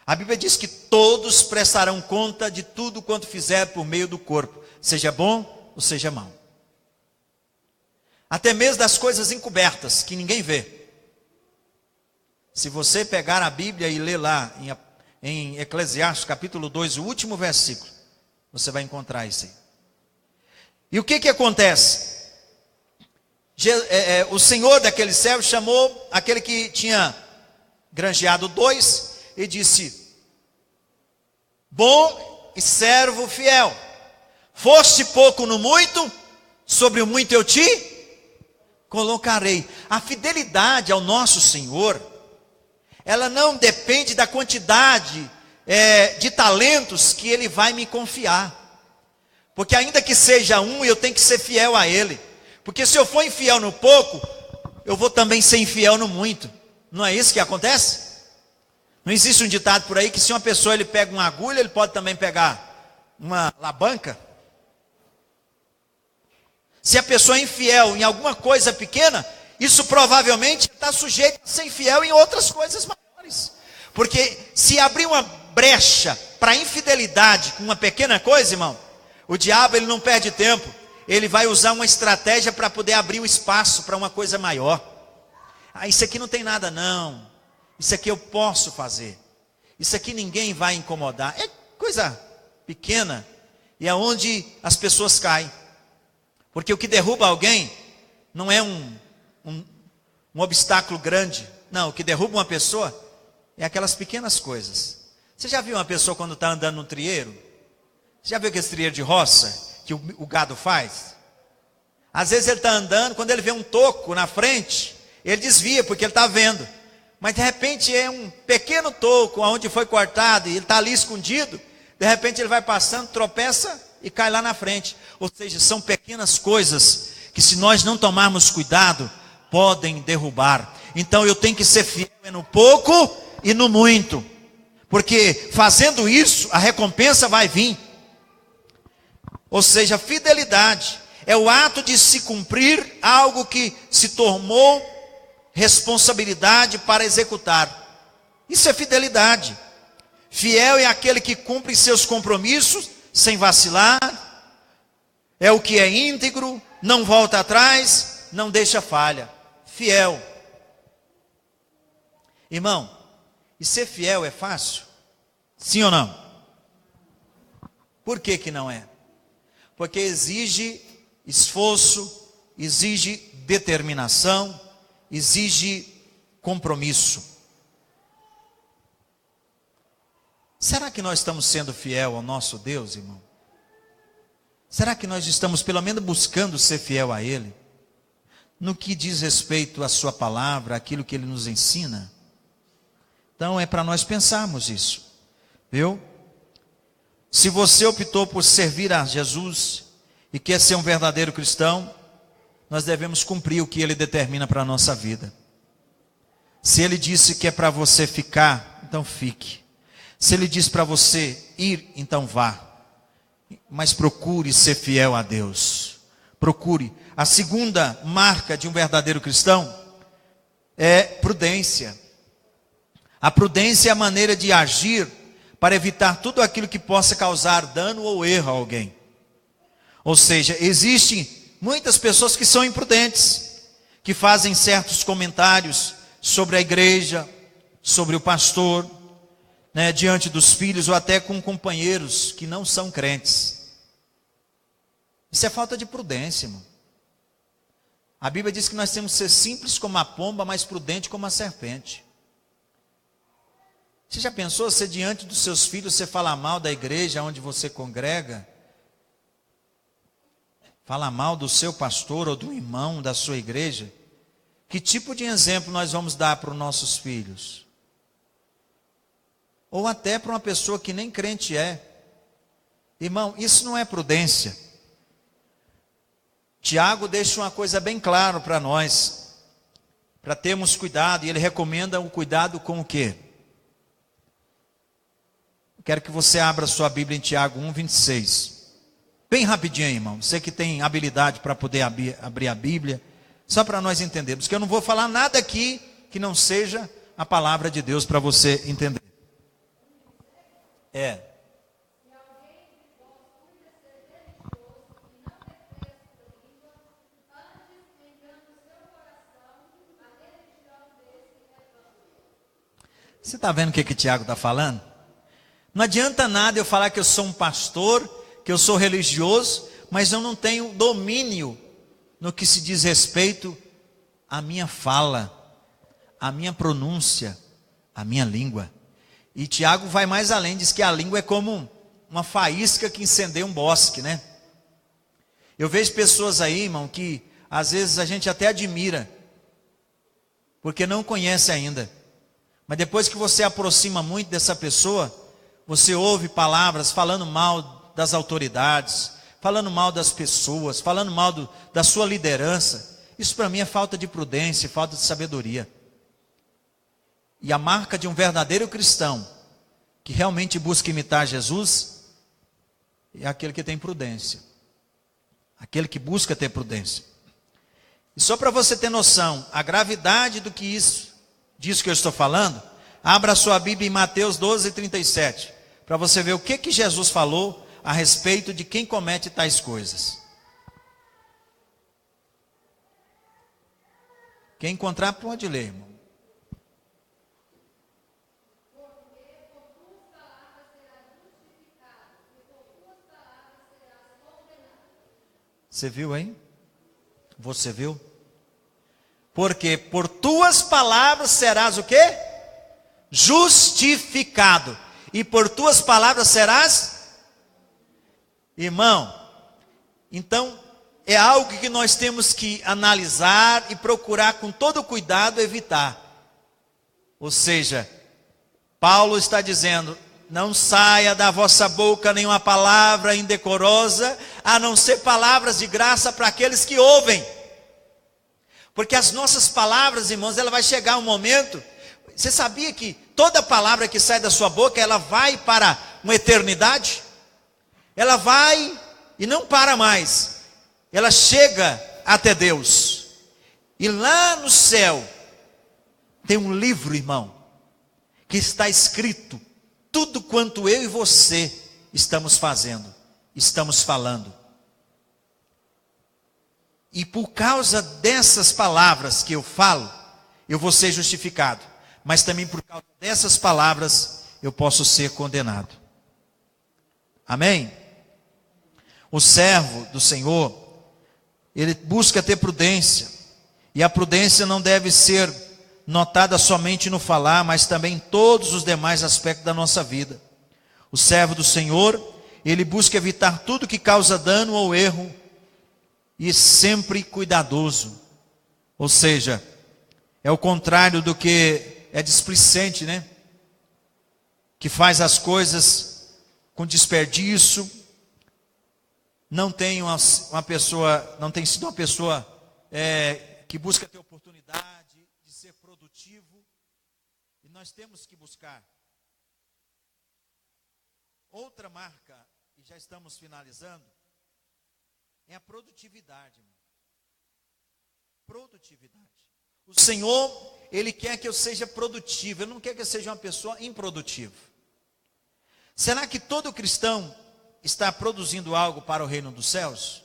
A Bíblia diz que todos prestarão conta de tudo quanto fizer por meio do corpo, seja bom ou seja mau. Até mesmo das coisas encobertas, que ninguém vê. Se você pegar a Bíblia e ler lá em Eclesiastes capítulo 2, o último versículo, você vai encontrar isso aí. E o que acontece? O senhor daquele servo chamou aquele que tinha granjeado 2 e disse, bom e servo fiel, foste pouco no muito, sobre o muito eu te colocarei. A fidelidade ao nosso Senhor, ela não depende da quantidade de talentos que Ele vai me confiar. Porque ainda que seja 1, eu tenho que ser fiel a Ele. Porque se eu for infiel no pouco, eu vou também ser infiel no muito. Não é isso que acontece? Não existe um ditado por aí que se uma pessoa ele pega uma agulha, ele pode também pegar uma alavanca? Se a pessoa é infiel em alguma coisa pequena, isso provavelmente está sujeito a ser infiel em outras coisas maiores. Porque se abrir uma brecha para infidelidade com uma pequena coisa, irmão, o diabo ele não perde tempo. Ele vai usar uma estratégia para poder abrir o espaço para uma coisa maior. Isso aqui não tem nada não. Isso aqui eu posso fazer. Isso aqui ninguém vai incomodar. É coisa pequena. E é onde as pessoas caem. Porque o que derruba alguém não é um obstáculo grande. Não, o que derruba uma pessoa é aquelas pequenas coisas. Você já viu uma pessoa quando está andando no trieiro? Você já viu aquele trieiro de roça que o gado faz? Às vezes ele está andando, quando ele vê um toco na frente, ele desvia porque ele está vendo. Mas de repente é um pequeno toco onde foi cortado e ele está ali escondido. De repente ele vai passando, tropeça e cai lá na frente. Ou seja, são pequenas coisas que se nós não tomarmos cuidado, podem derrubar. Então eu tenho que ser fiel no pouco e no muito. Porque fazendo isso, a recompensa vai vir. Ou seja, fidelidade é o ato de se cumprir algo que se tornou responsabilidade para executar. Isso é fidelidade. Fiel é aquele que cumpre seus compromissos sem vacilar. É o que é íntegro, não volta atrás, não deixa falha. Fiel. Irmão, e ser fiel é fácil? Sim ou não? Por que que não é? Porque exige esforço, exige determinação, exige compromisso. Será que nós estamos sendo fiel ao nosso Deus, irmão? Será que nós estamos pelo menos buscando ser fiel a Ele? No que diz respeito à sua palavra, aquilo que Ele nos ensina? Então é para nós pensarmos isso, viu? Se você optou por servir a Jesus e quer ser um verdadeiro cristão, nós devemos cumprir o que Ele determina para a nossa vida. Se Ele disse que é para você ficar, então fique. Se Ele diz para você ir, então vá. Mas procure ser fiel a Deus. Procure. A segunda marca de um verdadeiro cristão é prudência. A prudência é a maneira de agir para evitar tudo aquilo que possa causar dano ou erro a alguém. Ou seja, existem muitas pessoas que são imprudentes, que fazem certos comentários sobre a igreja, sobre o pastor, né, diante dos filhos ou até com companheiros que não são crentes. Isso é falta de prudência, irmão. A Bíblia diz que nós temos que ser simples como a pomba, mas prudente como a serpente. Você já pensou se diante dos seus filhos você fala mal da igreja onde você congrega? Fala mal do seu pastor ou do irmão da sua igreja? Que tipo de exemplo nós vamos dar para os nossos filhos? Ou até para uma pessoa que nem crente é. Irmão, isso não é prudência. Tiago deixa uma coisa bem clara para nós, para termos cuidado, e ele recomenda o cuidado com o quê? Quero que você abra sua Bíblia em Tiago 1:26. Bem rapidinho, irmão. Você que tem habilidade para poder abrir a Bíblia, só para nós entendermos, que eu não vou falar nada aqui que não seja a palavra de Deus para você entender. Você está vendo o que Tiago está falando? Não adianta nada eu falar que eu sou um pastor, que eu sou religioso, mas eu não tenho domínio no que se diz respeito à minha fala, à minha pronúncia, à minha língua. E Tiago vai mais além, diz que a língua é como uma faísca que incendeia um bosque, né? Eu vejo pessoas aí, irmão, que às vezes a gente até admira, porque não conhece ainda. Mas depois que você aproxima muito dessa pessoa, você ouve palavras falando mal das autoridades, falando mal das pessoas, falando mal da sua liderança. Isso para mim é falta de prudência, falta de sabedoria. E a marca de um verdadeiro cristão, que realmente busca imitar Jesus, é aquele que tem prudência. Aquele que busca ter prudência. E só para você ter noção, a gravidade do que disso que eu estou falando, abra a sua Bíblia em Mateus 12:37, para você ver o que Jesus falou a respeito de quem comete tais coisas. Quem encontrar pode ler, irmão. Você viu aí? Você viu? Porque por tuas palavras serás o quê? Justificado. E por tuas palavras serás? Irmão, então é algo que nós temos que analisar e procurar com todo cuidado evitar. Ou seja, Paulo está dizendo: não saia da vossa boca nenhuma palavra indecorosa, a não ser palavras de graça para aqueles que ouvem. Porque as nossas palavras, irmãos, ela vai chegar um momento. Você sabia que toda palavra que sai da sua boca, ela vai para uma eternidade? Ela vai e não para mais. Ela chega até Deus. E lá no céu tem um livro, irmão, que está escrito tudo quanto eu e você estamos fazendo, estamos falando. E por causa dessas palavras que eu falo, eu vou ser justificado. Mas também por causa dessas palavras, eu posso ser condenado. Amém? O servo do Senhor ele busca ter prudência. E a prudência não deve ser notada somente no falar, mas também em todos os demais aspectos da nossa vida. O servo do Senhor, ele busca evitar tudo que causa dano ou erro, e sempre cuidadoso. Ou seja, é o contrário do que é displicente, né? Que faz as coisas com desperdício. Não tem não tem sido uma pessoa que busca ter oportunidade de ser produtivo. E nós temos que buscar. Outra marca, e já estamos finalizando, é a produtividade, irmão. Produtividade. O Senhor, Ele quer que eu seja produtivo. Ele não quer que eu seja uma pessoa improdutiva. Será que todo cristão está produzindo algo para o reino dos céus?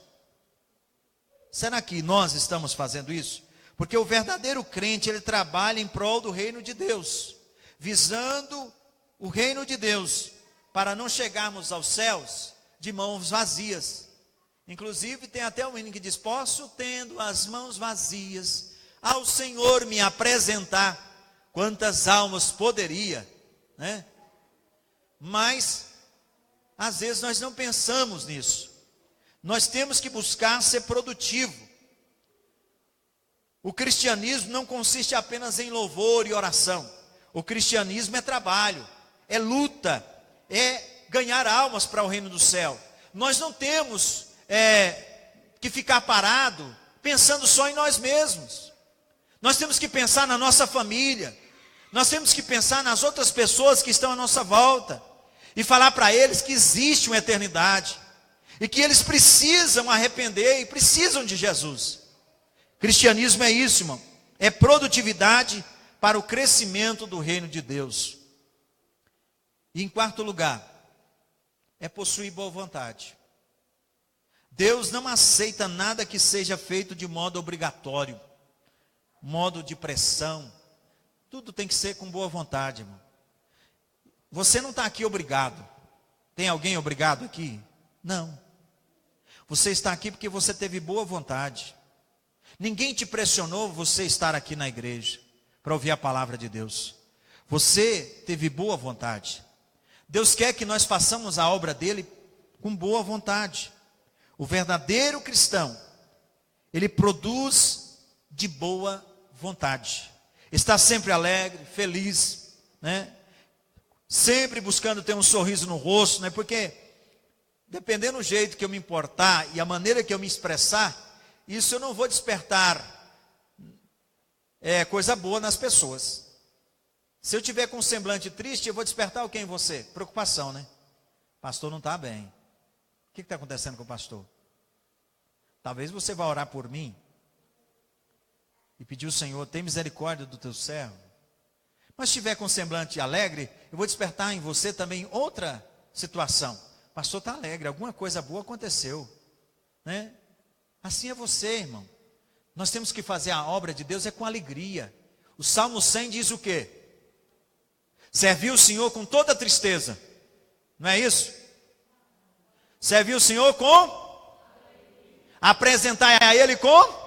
Será que nós estamos fazendo isso? Porque o verdadeiro crente, ele trabalha em prol do reino de Deus, visando o reino de Deus, para não chegarmos aos céus de mãos vazias. Inclusive tem até um hino que diz: posso, tendo as mãos vazias, ao Senhor me apresentar, quantas almas poderia, né? Mas às vezes nós não pensamos nisso. Nós temos que buscar ser produtivo. O cristianismo não consiste apenas em louvor e oração. O cristianismo é trabalho, é luta, é ganhar almas para o reino do céu. Nós não temos que ficar parado pensando só em nós mesmos. Nós temos que pensar na nossa família. Nós temos que pensar nas outras pessoas que estão à nossa volta e falar para eles que existe uma eternidade e que eles precisam arrepender e precisam de Jesus. Cristianismo é isso, irmão. É produtividade para o crescimento do reino de Deus. E em quarto lugar, é possuir boa vontade. Deus não aceita nada que seja feito de modo obrigatório, modo de pressão. Tudo tem que ser com boa vontade, irmão. Você não está aqui obrigado. Tem alguém obrigado aqui? Não. Você está aqui porque você teve boa vontade. Ninguém te pressionou você estar aqui na igreja para ouvir a palavra de Deus. Você teve boa vontade. Deus quer que nós façamos a obra dele com boa vontade. O verdadeiro cristão, ele produz de boa vontade. Está sempre alegre, feliz, né? Sempre buscando ter um sorriso no rosto, né? Porque dependendo do jeito que eu me importar e a maneira que eu me expressar, isso eu não vou despertar coisa boa nas pessoas. Se eu tiver com um semblante triste, eu vou despertar o que em você? Preocupação, né? O pastor não está bem. O que está acontecendo com o pastor? Talvez você vá orar por mim e pedir ao Senhor: tem misericórdia do teu servo. Mas se estiver com um semblante alegre, eu vou despertar em você também outra situação. O pastor está alegre, alguma coisa boa aconteceu, né? Assim é você, irmão. Nós temos que fazer a obra de Deus com alegria. O Salmo 100 diz o quê? Servir o Senhor com toda tristeza. Não é isso? Servir o Senhor com? Apresentar a Ele com?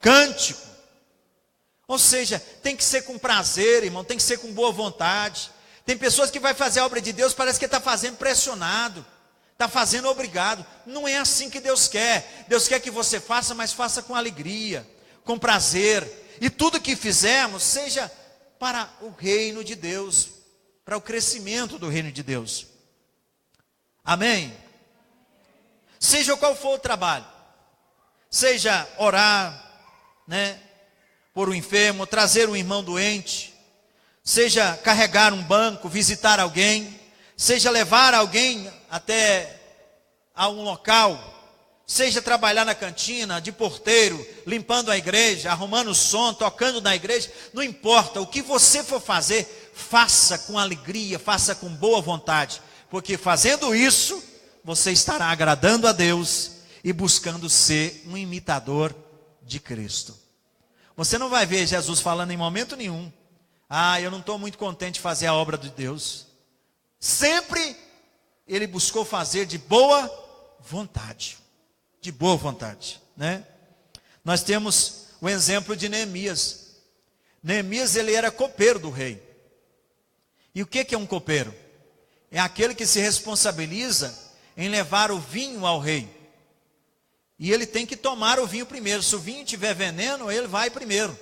Cântico. Ou seja, tem que ser com prazer, irmão. Tem que ser com boa vontade. Tem pessoas que vai fazer a obra de Deus, parece que está fazendo pressionado. Está fazendo obrigado. Não é assim que Deus quer. Deus quer que você faça, mas faça com alegria, com prazer. E tudo que fizermos seja para o reino de Deus, para o crescimento do reino de Deus. Amém? Seja qual for o trabalho, seja orar, né, por um enfermo, trazer um irmão doente, seja carregar um banco, visitar alguém, seja levar alguém até a um local, seja trabalhar na cantina, de porteiro, limpando a igreja, arrumando o som, tocando na igreja, não importa, o que você for fazer, faça com alegria, faça com boa vontade, porque fazendo isso, você estará agradando a Deus e buscando ser um imitador de Cristo. Você não vai ver Jesus falando em momento nenhum: eu não estou muito contente de fazer a obra de Deus. Sempre ele buscou fazer de boa vontade. De boa vontade, né? Nós temos o exemplo de Neemias. Neemias, ele era copeiro do rei. E o que é um copeiro? É aquele que se responsabiliza em levar o vinho ao rei. E ele tem que tomar o vinho primeiro. Se o vinho tiver veneno, ele vai primeiro.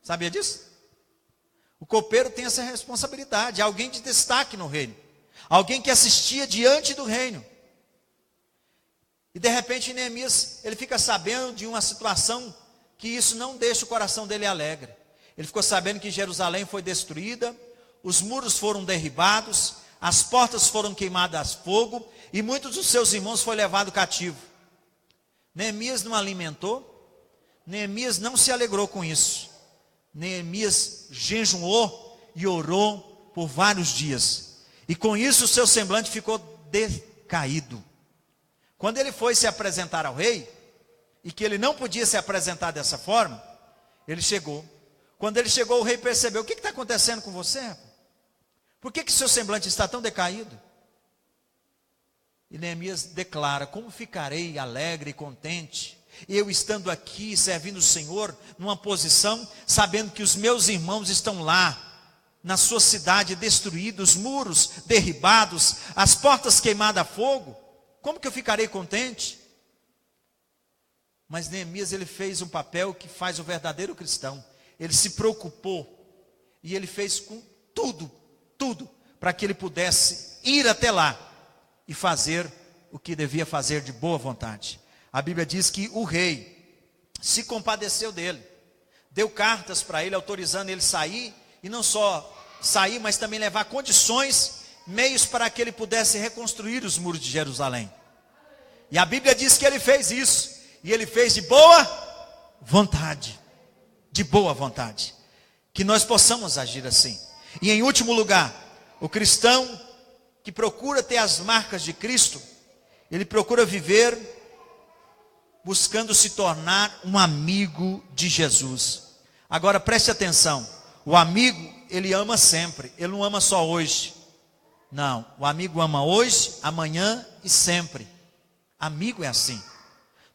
Sabia disso? O copeiro tem essa responsabilidade. Alguém de destaque no reino. Alguém que assistia diante do reino. E de repente Neemias, ele fica sabendo de uma situação que isso não deixa o coração dele alegre. Ele ficou sabendo que Jerusalém foi destruída, os muros foram derribados, as portas foram queimadas a fogo, e muitos dos seus irmãos foram levados cativos. Neemias não alimentou, Neemias não se alegrou com isso. Neemias jejuou e orou por vários dias. E com isso o seu semblante ficou decaído. Quando ele foi se apresentar ao rei, e que ele não podia se apresentar dessa forma, ele chegou. Quando ele chegou, o rei percebeu: o que está acontecendo com você? Por que seu semblante está tão decaído? E Neemias declara: como ficarei alegre e contente, eu estando aqui servindo o Senhor, numa posição, sabendo que os meus irmãos estão lá, na sua cidade destruída, os muros derribados, as portas queimadas a fogo. Como que eu ficarei contente? Mas Neemias, ele fez um papel que faz o verdadeiro cristão. Ele se preocupou e ele fez com tudo, para que ele pudesse ir até lá e fazer o que devia fazer de boa vontade. A Bíblia diz que o rei se compadeceu dele, deu cartas para ele, autorizando ele sair, e não só sair, mas também levar condições, meios para que ele pudesse reconstruir os muros de Jerusalém. E a Bíblia diz que ele fez isso, e ele fez de boa vontade. De boa vontade. Que nós possamos agir assim. E em último lugar, o cristão que procura ter as marcas de Cristo, ele procura viver buscando se tornar um amigo de Jesus. Agora preste atenção, o amigo, ele ama sempre, ele não ama só hoje. Não, o amigo ama hoje, amanhã e sempre. Amigo é assim.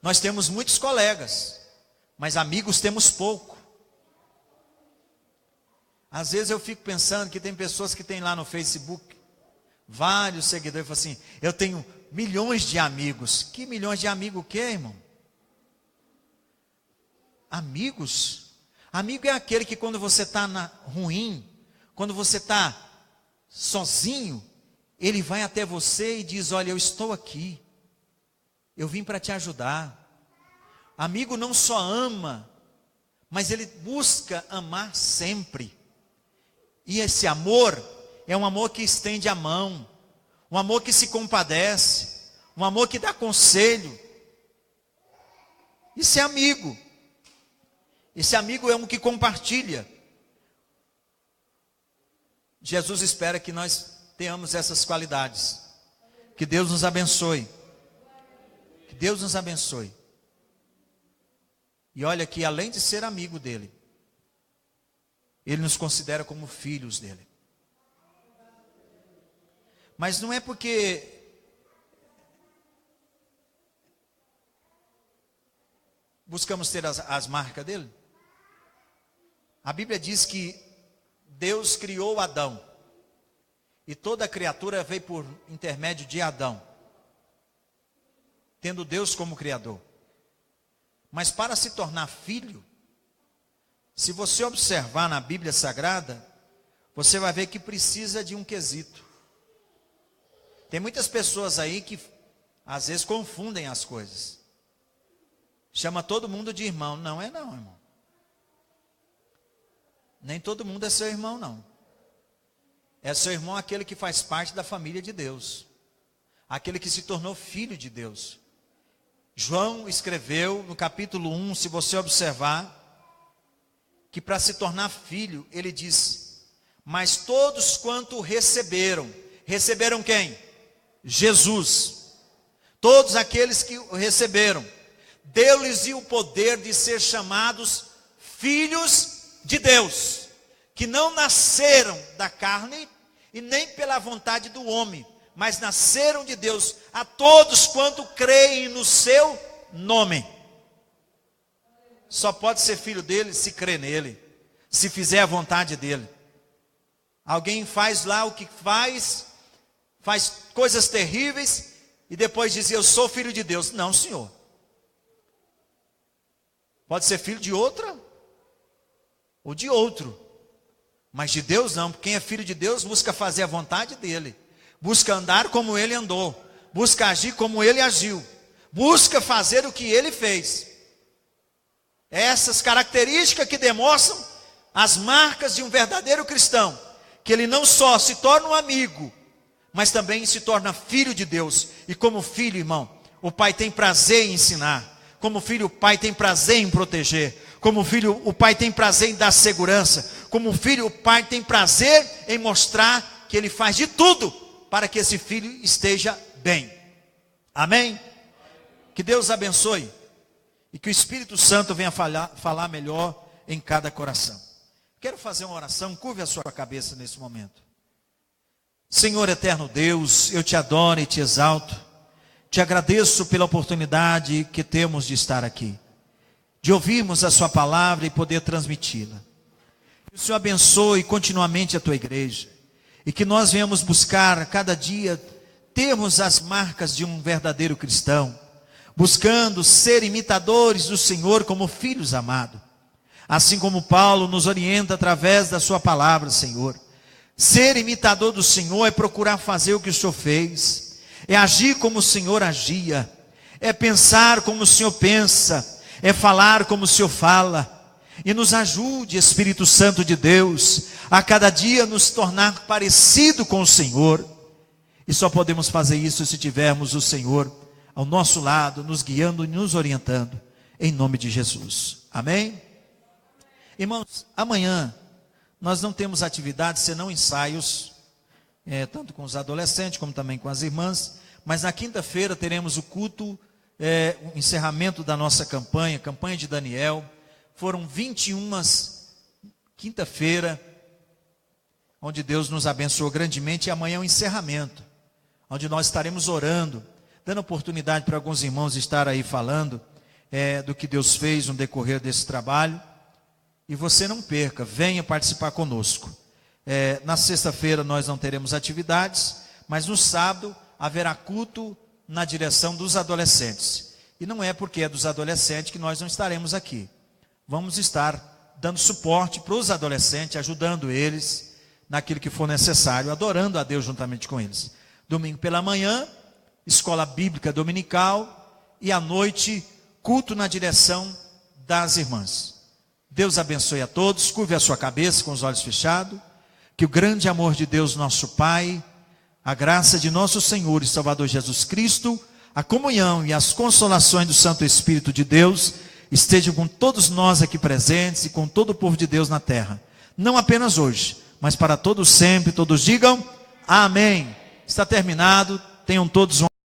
Nós temos muitos colegas, mas amigos temos pouco. Às vezes eu fico pensando que tem pessoas que têm lá no Facebook vários seguidores e falam assim: eu tenho milhões de amigos. Que milhões de amigos o quê, irmão? Amigos? Amigo é aquele que quando você está ruim, quando você está sozinho, ele vai até você e diz: olha, eu estou aqui, eu vim para te ajudar. Amigo não só ama, mas ele busca amar sempre. E esse amor é um amor que estende a mão, um amor que se compadece, um amor que dá conselho. Isso é amigo. Esse amigo é um que compartilha. Jesus espera que nós tenhamos essas qualidades. Que Deus nos abençoe. Que Deus nos abençoe. E olha que além de ser amigo dele, ele nos considera como filhos dele. Mas não é porque buscamos ter as marcas dele. A Bíblia diz que Deus criou Adão. E toda criatura veio por intermédio de Adão, tendo Deus como criador. Mas para se tornar filho, se você observar na Bíblia Sagrada, você vai ver que precisa de um quesito. Tem muitas pessoas aí que às vezes confundem as coisas. Chama todo mundo de irmão. Não é não, irmão. Nem todo mundo é seu irmão, não. É seu irmão aquele que faz parte da família de Deus. Aquele que se tornou filho de Deus. João escreveu no capítulo 1, se você observar, que para se tornar filho, ele diz: mas todos quanto receberam, receberam quem? Jesus. Todos aqueles que o receberam, deu-lhes o poder de ser chamados filhos de Deus, que não nasceram da carne e nem pela vontade do homem, mas nasceram de Deus, a todos quanto creem no seu nome. só pode ser filho dele se crer nele, se fizer a vontade dele. Alguém faz lá o que faz coisas terríveis e depois diz: eu sou filho de Deus. Não, senhor. Pode ser filho de outra ou de outro, mas de Deus não. Quem é filho de Deus busca fazer a vontade dele, busca andar como ele andou, busca agir como ele agiu, busca fazer o que ele fez. Essas características que demonstram as marcas de um verdadeiro cristão, que ele não só se torna um amigo, mas também se torna filho de Deus. E como filho, irmão, o pai tem prazer em ensinar. Como filho, o pai tem prazer em proteger. Como filho, o pai tem prazer em dar segurança. Como filho, o pai tem prazer em mostrar que ele faz de tudo para que esse filho esteja bem. Amém? Que Deus abençoe e que o Espírito Santo venha falar melhor em cada coração. Quero fazer uma oração, curve a sua cabeça nesse momento. Senhor eterno Deus, eu te adoro e te exalto. Te agradeço pela oportunidade que temos de estar aqui, de ouvirmos a sua palavra e poder transmiti-la. Que o Senhor abençoe continuamente a tua igreja e que nós venhamos buscar cada dia termos as marcas de um verdadeiro cristão, buscando ser imitadores do Senhor como filhos amados. Assim como Paulo nos orienta através da sua palavra, Senhor. Ser imitador do Senhor é procurar fazer o que o Senhor fez, é agir como o Senhor agia, é pensar como o Senhor pensa, é falar como o Senhor fala. E nos ajude, Espírito Santo de Deus, a cada dia nos tornar parecido com o Senhor. E só podemos fazer isso se tivermos o Senhor ao nosso lado, nos guiando e nos orientando, em nome de Jesus. Amém? Irmãos, amanhã nós não temos atividades senão ensaios, tanto com os adolescentes como também com as irmãs, mas na quinta-feira teremos o culto, o encerramento da nossa campanha de Daniel. Foram 21 quinta-feira, onde Deus nos abençoou grandemente, e amanhã é o encerramento, onde nós estaremos orando, dando oportunidade para alguns irmãos estar aí falando do que Deus fez no decorrer desse trabalho. E você não perca, venha participar conosco. Na sexta-feira nós não teremos atividades, mas no sábado haverá culto na direção dos adolescentes. E não é porque é dos adolescentes que nós não estaremos aqui. Vamos estar dando suporte para os adolescentes, ajudando eles naquilo que for necessário, adorando a Deus juntamente com eles. Domingo pela manhã, escola bíblica dominical, e à noite, culto na direção das irmãs. Deus abençoe a todos, curve a sua cabeça com os olhos fechados, que o grande amor de Deus nosso Pai, a graça de nosso Senhor e Salvador Jesus Cristo, a comunhão e as consolações do Santo Espírito de Deus, estejam com todos nós aqui presentes e com todo o povo de Deus na terra, não apenas hoje, mas para todos sempre. Todos digam amém. Está terminado, tenham todos um